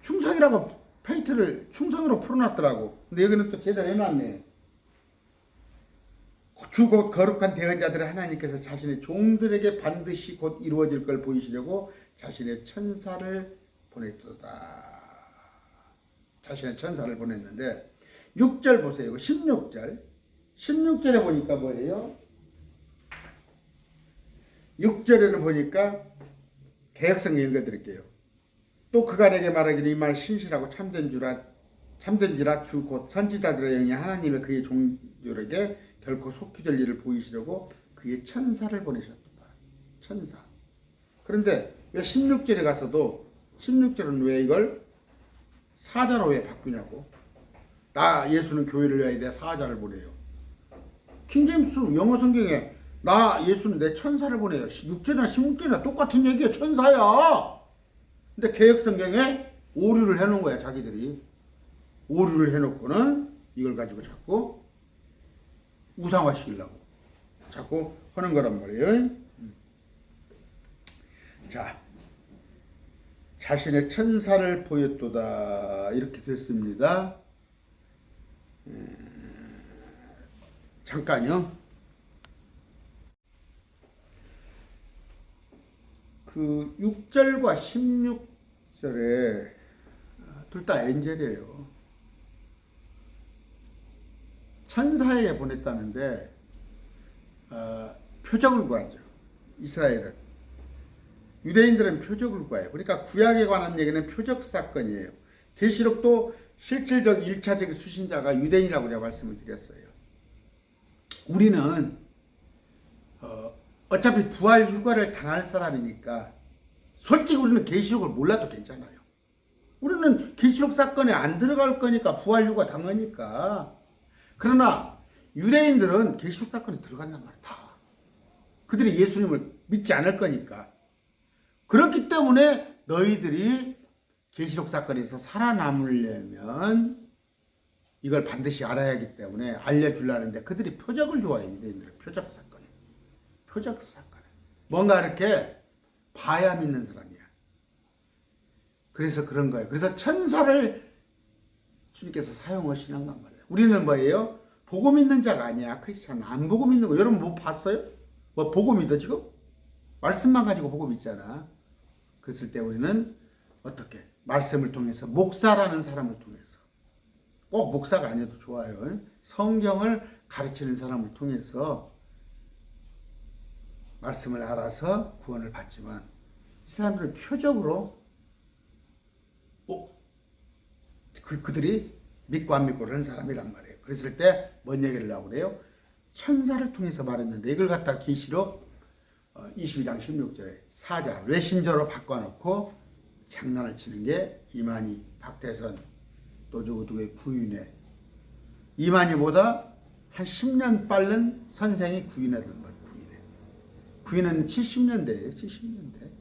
충성이라고 페이트를 충성으로 풀어놨더라고. 근데 여기는 또 제대로 해놨네. 주 곧 거룩한 대언자들을 하나님께서 자신의 종들에게 반드시 곧 이루어질 걸 보이시려고 자신의 천사를 보냈도다. 자신의 천사를 보냈는데 6절 보세요. 16절에 보니까 뭐예요? 6절에는 보니까 개혁성경 읽어드릴게요. 또 그간에게 말하기를 이 말 신실하고 참된지라 주 곧 선지자들의 영이 하나님의 그의 종들에게 결코 속히 될 일을 보이시려고 그의 천사를 보내셨다. 천사. 그런데 왜 16절에 가서도 16절은 왜 이걸 사자로 왜 바꾸냐고. 나 예수는 교회를 위하여 내 사자를 보내요. 킹제임스 영어 성경에 나 예수는 내 천사를 보내요. 6절이나 16절이나 똑같은 얘기야. 천사야. 근데 개혁 성경에 오류를 해놓은 거야. 자기들이 오류를 해놓고는 이걸 가지고 자꾸 우상화시키려고 자꾸 하는 거란 말이에요. 자, 자신의 천사를 보였도다 이렇게 됐습니다. 잠깐요. 그 6절과 16절에 둘 다 엔젤이에요. 천사에게 보냈다는데 표적을 구하죠. 이스라엘은. 유대인들은 표적을 구해요. 그러니까 구약에 관한 얘기는 표적 사건이에요. 계시록도 실질적 1차적 수신자가 유대인이라고 제가 말씀을 드렸어요. 우리는 어차피 부활 휴가를 당할 사람이니까 솔직히 우리는 계시록을 몰라도 괜찮아요. 우리는 계시록 사건에 안 들어갈 거니까 부활 휴가 당하니까. 그러나 유대인들은 계시록 사건에 들어간단 말이야. 다. 그들이 예수님을 믿지 않을 거니까. 그렇기 때문에 너희들이 계시록 사건에서 살아남으려면 이걸 반드시 알아야 하기 때문에 알려주려는데 그들이 표적을 좋아해요. 유대인들은 표적 사건. 표적 사건. 뭔가 이렇게 봐야 믿는 사람이야. 그래서 그런 거예요. 그래서 천사를 주님께서 사용하시는 건 말이에요. 우리는 뭐예요? 보고 믿는 자가 아니야. 크리스찬은 안 보고 믿는 거. 여러분 뭐 봤어요? 뭐 보고 믿어 지금? 말씀만 가지고 보고 믿잖아. 그랬을 때 우리는 어떻게? 말씀을 통해서 목사라는 사람을 통해서 꼭 목사가 아니어도 좋아요. 성경을 가르치는 사람을 통해서 말씀을 알아서 구원을 받지만 이 사람들은 표적으로 그들이 믿고 안 믿고 그런 사람이란 말이에요. 그랬을 때 뭔 얘기를 하고 그래요? 천사를 통해서 말했는데 이걸 갖다 계시록 22장 16절에 사자, 외신저로 바꿔놓고 장난을 치는 게 이만희, 박태선, 또 누구의 구윤회. 이만희보다 한 10년 빠른 선생이 구윤회던 거예요. 구윤회는 70년대예요. 70년대.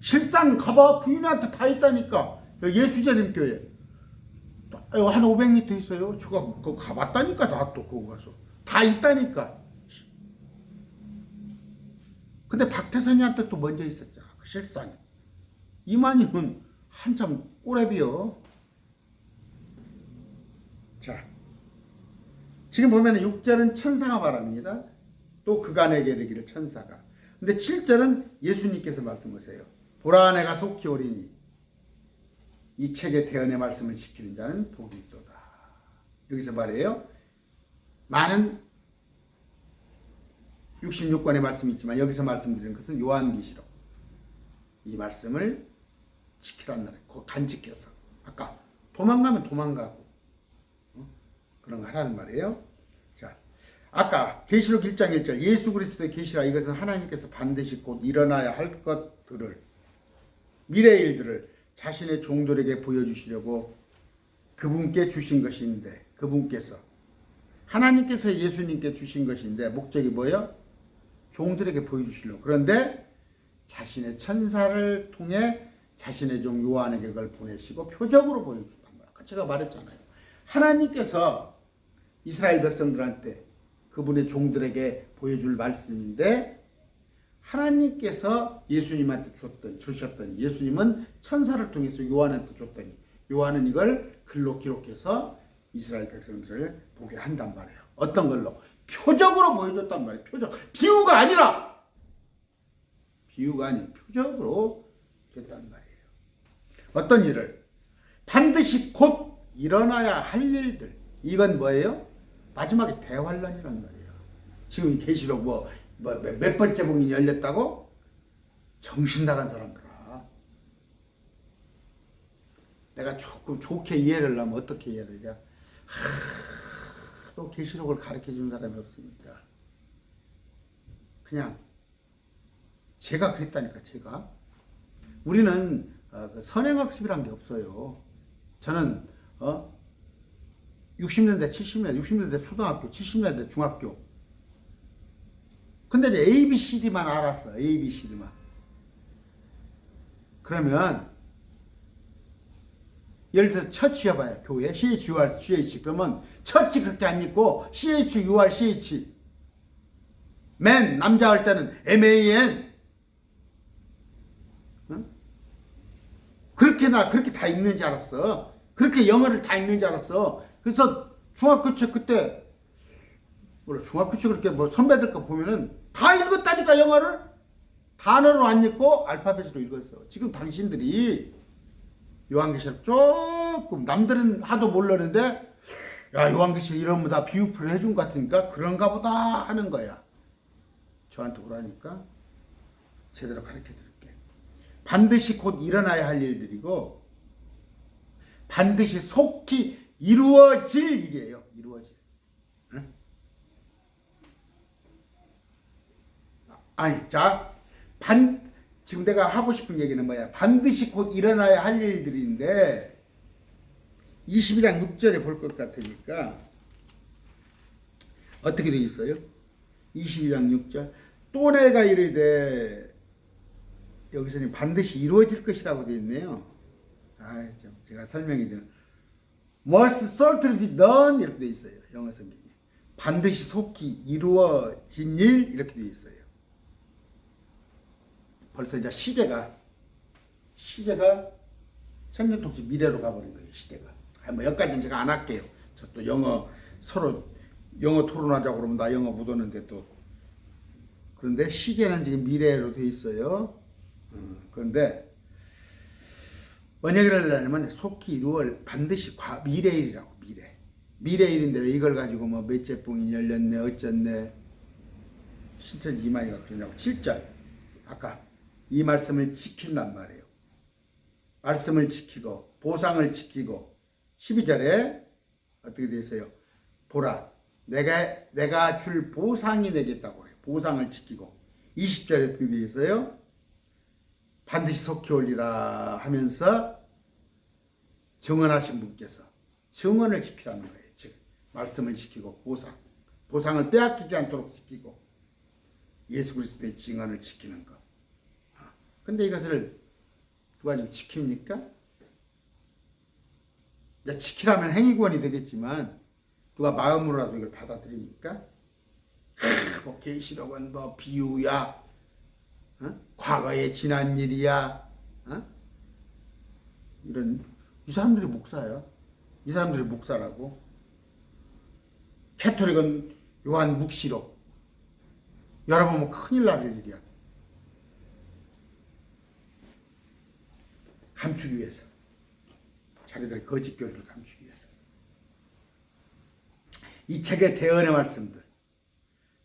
실상 가봐. 구윤회한테 다 있다니까. 예수재림교회. 한 500m 있어요. 저가 그거 가봤다니까. 나 또 그거 가서. 다 있다니까. 근데 박태선이한테 또 먼저 있었잖아. 그 실상이. 이만희는 한참 오래비요. 자, 지금 보면 6절은 천사가 말합니다. 또 그간에게 이르기를 천사가. 근데 7절은 예수님께서 말씀하세요. 보라 내가 속히 오리니 이 책의 대언의 말씀을 지키는 자는 복이 있도다. 여기서 말해요. 많은 66권의 말씀이 있지만 여기서 말씀드리는 것은 요한계시록. 이 말씀을 지키란 말이에요. 간직해서. 아까 도망가면 도망가고 그런 거 하라는 말이에요. 자, 아까 계시록 1장 1절 예수 그리스도의 계시라 이것은 하나님께서 반드시 곧 일어나야 할 것들을 미래의 일들을 자신의 종들에게 보여주시려고 그분께 주신 것인데 그분께서 하나님께서 예수님께 주신 것인데 목적이 뭐예요? 종들에게 보여주시려고. 그런데 자신의 천사를 통해 자신의 종 요한에게 그걸 보내시고 표적으로 보여준단 말이에요. 제가 말했잖아요. 하나님께서 이스라엘 백성들한테 그분의 종들에게 보여줄 말씀인데 하나님께서 예수님한테 주셨더니 예수님은 천사를 통해서 요한한테 줬더니 요한은 이걸 글로 기록해서 이스라엘 백성들을 보게 한단 말이에요. 어떤 걸로? 표적으로 보여줬단 말이에요. 표적. 비유가 아니라 비유가 아닌 표적으로 줬단 말이에요. 어떤 일을? 반드시 곧 일어나야 할 일들. 이건 뭐예요? 마지막에 대환란이란 말이에요. 지금 계시록 몇 번째 복음이 열렸다고? 정신 나간 사람들아. 내가 조금 좋게 이해를 하면 어떻게 이해를 해야? 또 계시록을 가르쳐 주는 사람이 없으니까. 그냥 제가 그랬다니까. 제가. 우리는 선행학습이란 게 없어요. 저는 60년대, 70년대, 60년대 초등학교, 70년대 중학교. 근데 이제 ABCD만 알았어. ABCD만. 그러면 예를 들어서 처치여봐요. 교회 CHUR, CH. 그러면 처치 그렇게 안 읽고 CHUR, CH. 맨 남자 할 때는 MAN. 응? 그렇게 다 읽는지 알았어. 그렇게 영어를 다 읽는지 알았어. 그래서 중학교 책 그때 중학교 책 그렇게 선배들 거 보면은 다 읽었다니까. 영어를 단어로 안 읽고 알파벳으로 읽었어. 지금 당신들이 요한계시록 조금 남들은 하도 모르는데 야 요한계시록 이러면 다 비유풀을 해준 것 같으니까 그런가 보다 하는 거야. 저한테 오라니까 제대로 가르쳐 드릴게. 반드시 곧 일어나야 할 일들이고 반드시 속히 이루어질 일이에요. 이루어질. 응? 아니 자 지금 내가 하고 싶은 얘기는 뭐야? 반드시 곧 일어나야 할 일들인데 22장 6절에 볼 것 같으니까 어떻게 되어 있어요? 22장 6절 또 내가 이르되 여기서는 반드시 이루어질 것이라고 되어 있네요. 제가 설명이 되는 must certainly be done 이렇게 되어 있어요. 영어 성경에 반드시 속히 이루어진 일 이렇게 되어 있어요. 벌써 이제 시제가 천년통치 미래로 가버린 거예요. 시제가. 뭐 여기까지는 제가 안 할게요. 저 또 영어 서로 영어 토론하자고 그러면 나 영어 못 오는데 또 그런데 시제는 지금 미래로 돼 있어요. 그런데 뭔 얘기를 하냐면 속히 이루어질 반드시 미래일이라고 미래일인데 왜 이걸 가지고 뭐 몇째 뽕이 열렸네 어쨌네 신천 이마이가 그러냐고 7절 아까 이 말씀을 지킨단 말이에요. 말씀을 지키고 보상을 지키고 12절에 어떻게 되어 있어요? 보라 내가 줄 보상이 되겠다고 그래요. 보상을 지키고 20절에 어떻게 되어 있어요? 반드시 속히 올리라 하면서 증언하신 분께서 증언을 지키라는 거예요. 즉 말씀을 지키고 보상을 빼앗기지 않도록 지키고 예수 그리스도의 증언을 지키는 것. 근데 이것을 누가 좀 지킵니까? 이제 지키라면 행위구원이 되겠지만 누가 마음으로라도 이걸 받아들입니까? 뭐 계시록은 뭐 비유야, 과거에 지난 일이야, 이런 이 사람들이 목사야. 이 사람들이 목사라고. 캐토릭은 요한 묵시록. 여러분 뭐 큰일 날 일이야. 감추기 위해서. 자기들의 거짓교리를 감추기 위해서. 이 책의 대언의 말씀들.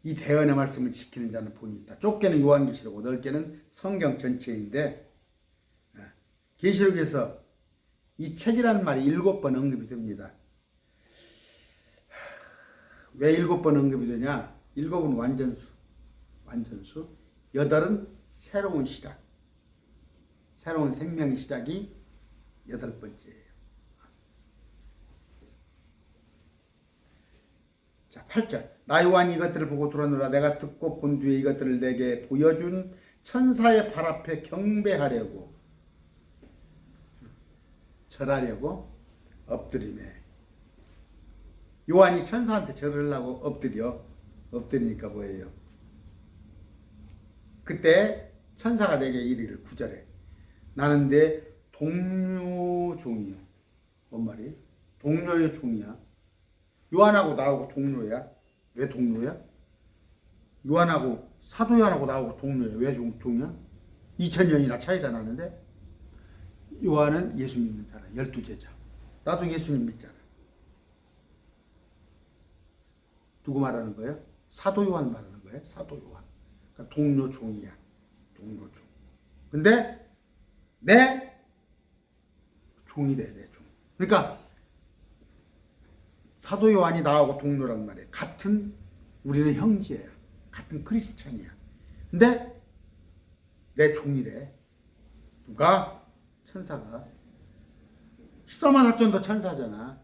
이 대언의 말씀을 지키는 자는 본이 있다. 좁게는 요한계시록, 넓게는 성경 전체인데 계시록에서 이 책이라는 말이 7번 언급이 됩니다. 왜 7번 언급이 되냐? 7은 완전수, 8은 새로운 시작, 새로운 생명의 시작이 8번째예요. 자, 8절. 나 요한이 이것들을 보고 들었노라. 내가 듣고 본 뒤에 이것들을 내게 보여준 천사의 발 앞에 경배하려고 절하려고 엎드리매. 요한이 천사한테 절하려고 엎드리니까 뭐예요? 그때 천사가 내게 이르기를 9절에 나는 내 동료 종이요. 뭔 말이에요? 동료의 종이야. 요한하고 나하고 동료야. 왜 동료야? 사도 요한하고 나하고 동료야. 왜 종이야? 2000년이나 차이가 나는데 요한은 예수 믿는 자라. 12제자. 나도 예수님 믿잖아. 누구 말하는 거예요? 사도 요한 말하는 거예요. 사도 요한. 그러니까 동료 종이야. 동료 종. 근데 내 종이 돼. 내 종. 그러니까 사도 요한이 나하고 동료란 말이에요. 우리는 형제야. 같은 크리스찬이야. 근데 내 종이래. 누가? 천사가. 14만 4천도 천사잖아.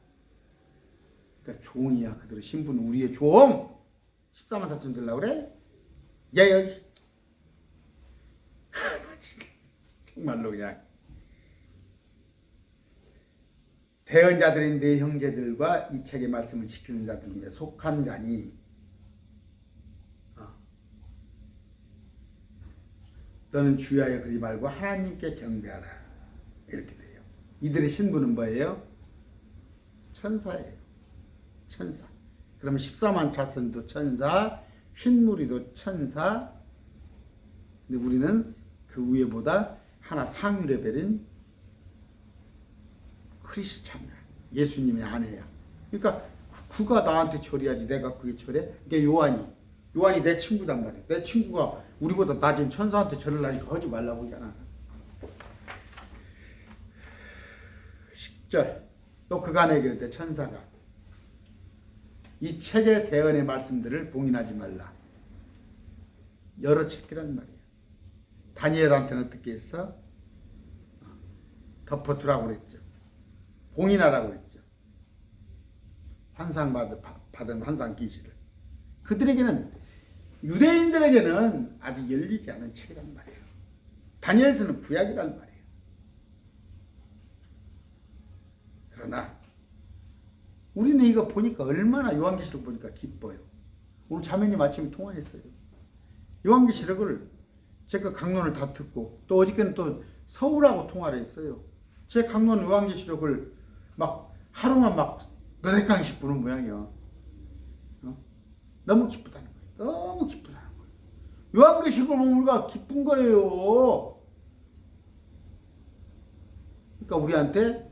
그러니까 종이야. 그대로 신분은 우리의 종. 14만 4천 들라고 그래? 야, 여기. 정말로 그냥. 대언자들인 네 형제들과 이 책의 말씀을 지키는 자들 중에 속한 자니 너는 주의하여 그러지 말고 하나님께 경배하라. 이렇게 돼요. 이들의 신분은 뭐예요? 천사예요. 천사. 그러면 14만 차선도 천사, 흰무리도 천사. 근데 우리는 그 위에보다 하나 상위 레벨인 크리스찬이야. 예수님의 아내야. 그러니까 그가 나한테 절해야지 내가 그게 절해? 이게 요한이 내 친구단 말이야. 내 친구가 우리보다 낮은 천사한테 절을 하니까 하지 말라고 하잖아. 10절 또 그간에게 이르되 천사가 이 책의 대언의 말씀들을 봉인하지 말라. 여러 책이란 말이야. 다니엘한테는 어떻게 했어? 덮어두라고 그랬죠. 봉인하라고 그랬죠. 받은 환상 기시를. 그들에게는 유대인들에게는 아직 열리지 않은 책이란 말이에요. 다니엘서는 구약이란 말이에요. 그러나 우리는 이거 보니까 얼마나 요한계시록 보니까 기뻐요. 오늘 자매님 아침에 통화했어요. 요한계시록을 제가 강론을 다 듣고 또 어저께는 또 서울하고 통화를 했어요. 제 강론 요한계시록을 막 하루만 막 너댓 강씩 보는 모양이야. 너무 기쁘다는 거예요. 너무 기쁘다는 거예요. 요한계시록을 보면 우리가 기쁜 거예요. 그러니까 우리한테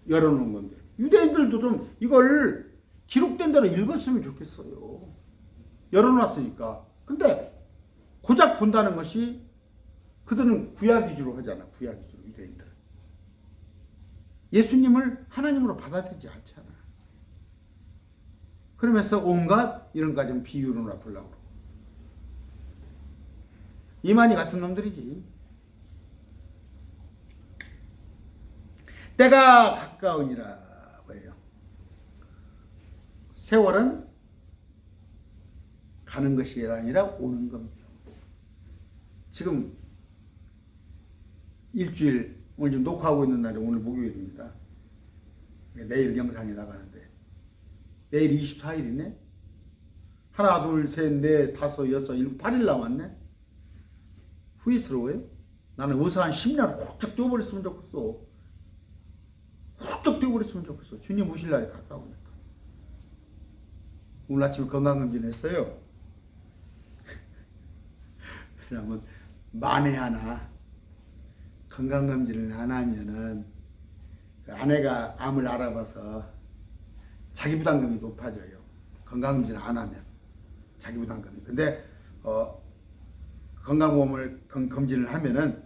열어놓은 건데 유대인들도 좀 이걸 기록된 대로 읽었으면 좋겠어요. 열어놨으니까. 근데 고작 본다는 것이 그들은 구약 위주로 하잖아. 구약 위주로 유대인들은. 예수님을 하나님으로 받아들이지 않잖아. 그러면서 온갖 이런 거 좀 비유로나 보려고 그러고. 이만희 같은 놈들이지. 때가 가까우니라 뭐예요. 세월은 가는 것이 아니라 오는 겁니다. 지금 일주일 오늘 지금 녹화하고 있는 날이 오늘 목요일입니다. 내일 영상이 나가는데 내일 24일이네. 하나 둘 셋 넷 다섯 여섯 일곱 8일 남았네. 후회스러워요? 나는 어서 한 10년 훌쩍 뛰어버렸으면 좋겠어. 훌쩍 뛰어버렸으면 좋겠어. 주님 오실 날이 가까우니까. 오늘 아침에 건강검진 했어요. 그러면 만에 하나 건강검진을 안 하면은 그 아내가 암을 알아봐서 자기부담금이 높아져요. 건강검진을 안 하면 자기부담금이. 근데 건강보험을 검진을 하면은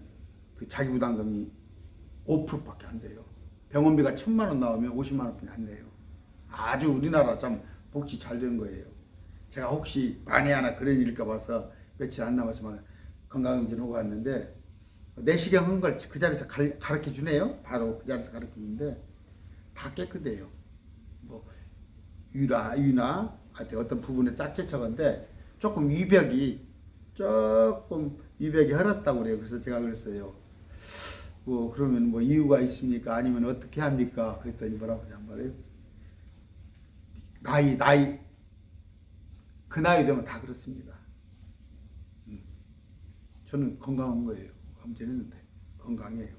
그 자기부담금이 5%밖에 안 돼요. 병원비가 1,000만 원 나오면 50만 원뿐이 안 돼요. 아주 우리나라 참 복지 잘 된 거예요. 제가 혹시 만에 하나 그런 일일까 봐서 며칠 안 남았지만 건강검진 하고 왔는데 내시경 한 걸 그 자리에서 가르쳐 주네요. 바로 그 자리에서 가르쳐 주는데 다 깨끗해요. 뭐 유나 어떤 부분에 짝재쳐건데 조금 위벽이 헐었다고 그래요. 그래서 제가 그랬어요. 뭐 그러면 뭐 이유가 있습니까? 아니면 어떻게 합니까? 그랬더니 뭐라고 하냔 말이에요. 나이 그 나이 되면 다 그렇습니다. 저는 건강한 거예요. 검진했는데 건강해요.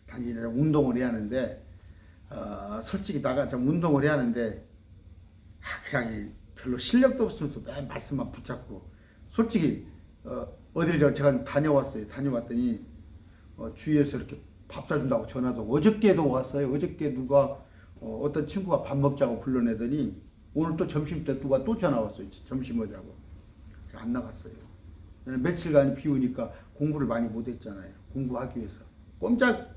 단지 운동을 해야 하는데 솔직히 나가 좀 운동을 해야 하는데 그냥 별로 실력도 없으면서 맨 말씀만 붙잡고 솔직히 어디를 제가 다녀왔어요. 다녀왔더니 주위에서 이렇게 밥 사준다고 전화도 오고 어저께도 왔어요. 어저께 누가 어떤 친구가 밥 먹자고 불러내더니 오늘 또 점심 때 누가 또 전화 왔어요. 점심 오자고. 안 나갔어요. 며칠간 비 오니까 공부를 많이 못했잖아요. 공부하기 위해서. 꼼짝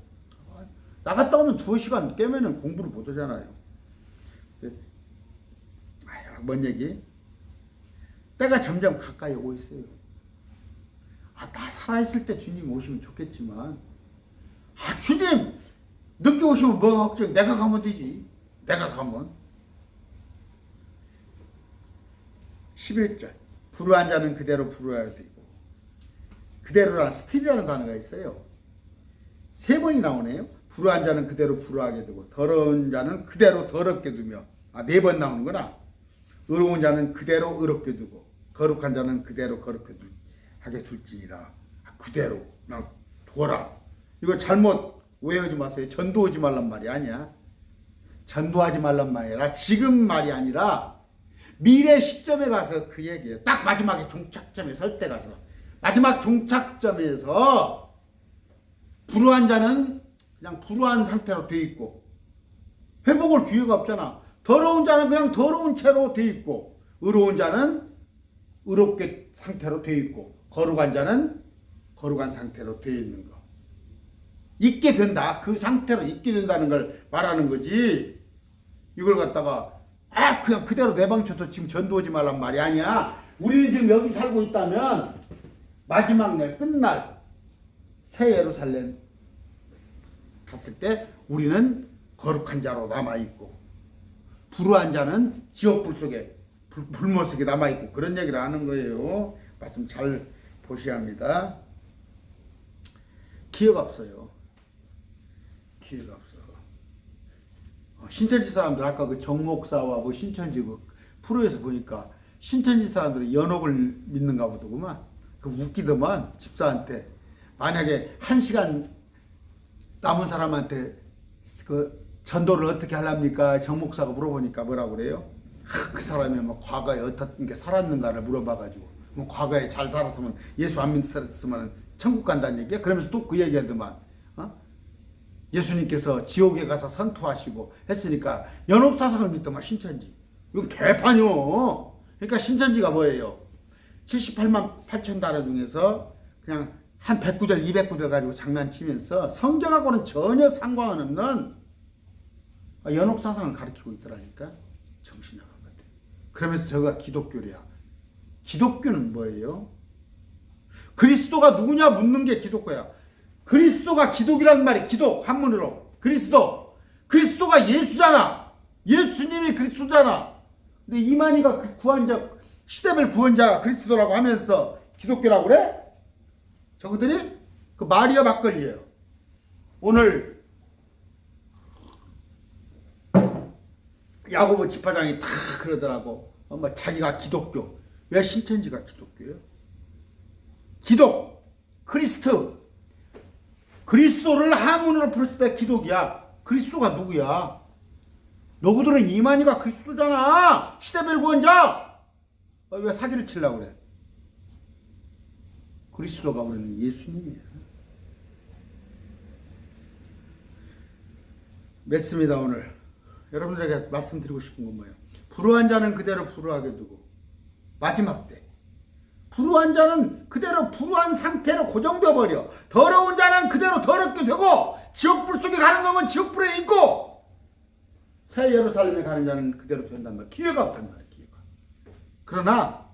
나갔다 오면 2시간 깨면은 공부를 못하잖아요. 뭔 얘기? 때가 점점 가까이 오고 있어요. 나 살아있을 때 주님 오시면 좋겠지만 주님 늦게 오시면 뭐가 걱정? 내가 가면 되지. 내가 가면. 11절 불우한 자는 그대로 불우해야 되고 그대로란 스틸이라는 단어가 있어요. 3번이 나오네요. 불우한 자는 그대로 불우하게 되고 더러운 자는 그대로 더럽게 두며 4번 나오는구나. 의로운 자는 그대로 의롭게 두고 거룩한 자는 그대로 거룩하게 둘지니라. 그대로 그냥 둬라. 이거 잘못 오해하지 마세요. 전도하지 말란 말이 아니야. 전도하지 말란 말이 아니라 지금 말이 아니라 미래 시점에 가서 그 얘기예요. 딱 마지막에 종착점에 설 때 가서 마지막 종착점에서 불우한 자는 그냥 불우한 상태로 돼 있고 회복할 기회가 없잖아. 더러운 자는 그냥 더러운 채로 돼 있고 의로운 자는 의롭게 상태로 돼 있고 거룩한 자는 거룩한 상태로 돼 있는 거. 있게 된다. 그 상태로 있게 된다는 걸 말하는 거지. 이걸 갖다가 그냥 그대로 내방쳐서 지금 전도하지 말란 말이 아니야. 우리는 지금 여기 살고 있다면 마지막 날 끝날 새 예루살렘 갔을 때 우리는 거룩한 자로 남아있고 불우한 자는 지옥불 속에 불못 속에 남아있고 그런 얘기를 하는 거예요. 말씀 잘 보셔야 합니다. 기회가 없어요. 기회가 없어. 신천지 사람들 아까 그 정목사와 뭐 신천지 그 프로에서 보니까 신천지 사람들이 연옥을 믿는가 보더구만. 그 웃기더만 집사한테 만약에 1시간 남은 사람한테 그 전도를 어떻게 하랍니까? 정목사가 물어보니까 뭐라고 그래요? 그 사람이 뭐 과거에 어떻게 살았는가를 물어봐가지고 뭐 과거에 잘 살았으면 예수 안 믿었으면 천국 간다는 얘기야? 그러면서 또 그 얘기하더만 예수님께서 지옥에 가서 선포하시고 했으니까 연옥사상을 믿더만 신천지. 이건 개판이요. 그러니까 신천지가 뭐예요? 78만 8천 달러 중에서 그냥 한 109절 200구절 가지고 장난치면서 성경하고는 전혀 상관없는 연옥사상을 가르치고 있더라니까. 정신 나간 것 같아. 그러면서 저가 기독교래야. 기독교는 뭐예요? 그리스도가 누구냐 묻는 게 기독교야. 그리스도가 기독이란 말이 기독 한문으로 그리스도가 예수잖아. 예수님이 그리스도잖아. 근데 이만희가 그 구원자 시대별 구원자 그리스도라고 하면서 기독교라고 그래? 저그들이 그 마리아 막걸리예요. 오늘 야고보 집화장이 다 그러더라고. 자기가 기독교. 왜 신천지가 기독교예요? 기독, 그리스도를 한문으로 풀었을 때 기독이야. 그리스도가 누구야? 너구들은 이만희가 그리스도잖아. 시대별 구원자. 왜 사기를 치려고 그래? 그리스도가 우리는 예수님이야. 맺습니다. 오늘 여러분들에게 말씀드리고 싶은 건 뭐예요? 불우한 자는 그대로 불우하게 두고 마지막 때 불우한 자는 그대로 불우한 상태로 고정되어 버려. 더러운 자는 그대로 더럽게 되고 지옥불 속에 가는 놈은 지옥불에 있고 새 예루살렘에 가는 자는 그대로 된단 말이야. 기회가 없단 말이야. 기회가. 그러나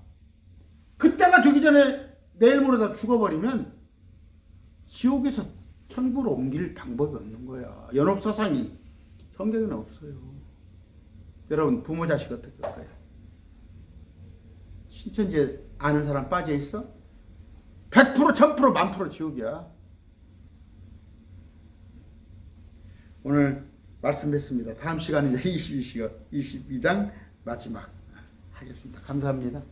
그때가 되기 전에 내일 모레다 죽어버리면 지옥에서 천국으로 옮길 방법이 없는 거야. 연옥사상이 성경에는 없어요. 여러분 부모 자식 어떻게 할까요? 신천지에 아는 사람 빠져있어? 100%, 1000%, 1000% 지옥이야. 오늘 말씀했습니다. 다음 시간에 22장 마지막 하겠습니다. 감사합니다.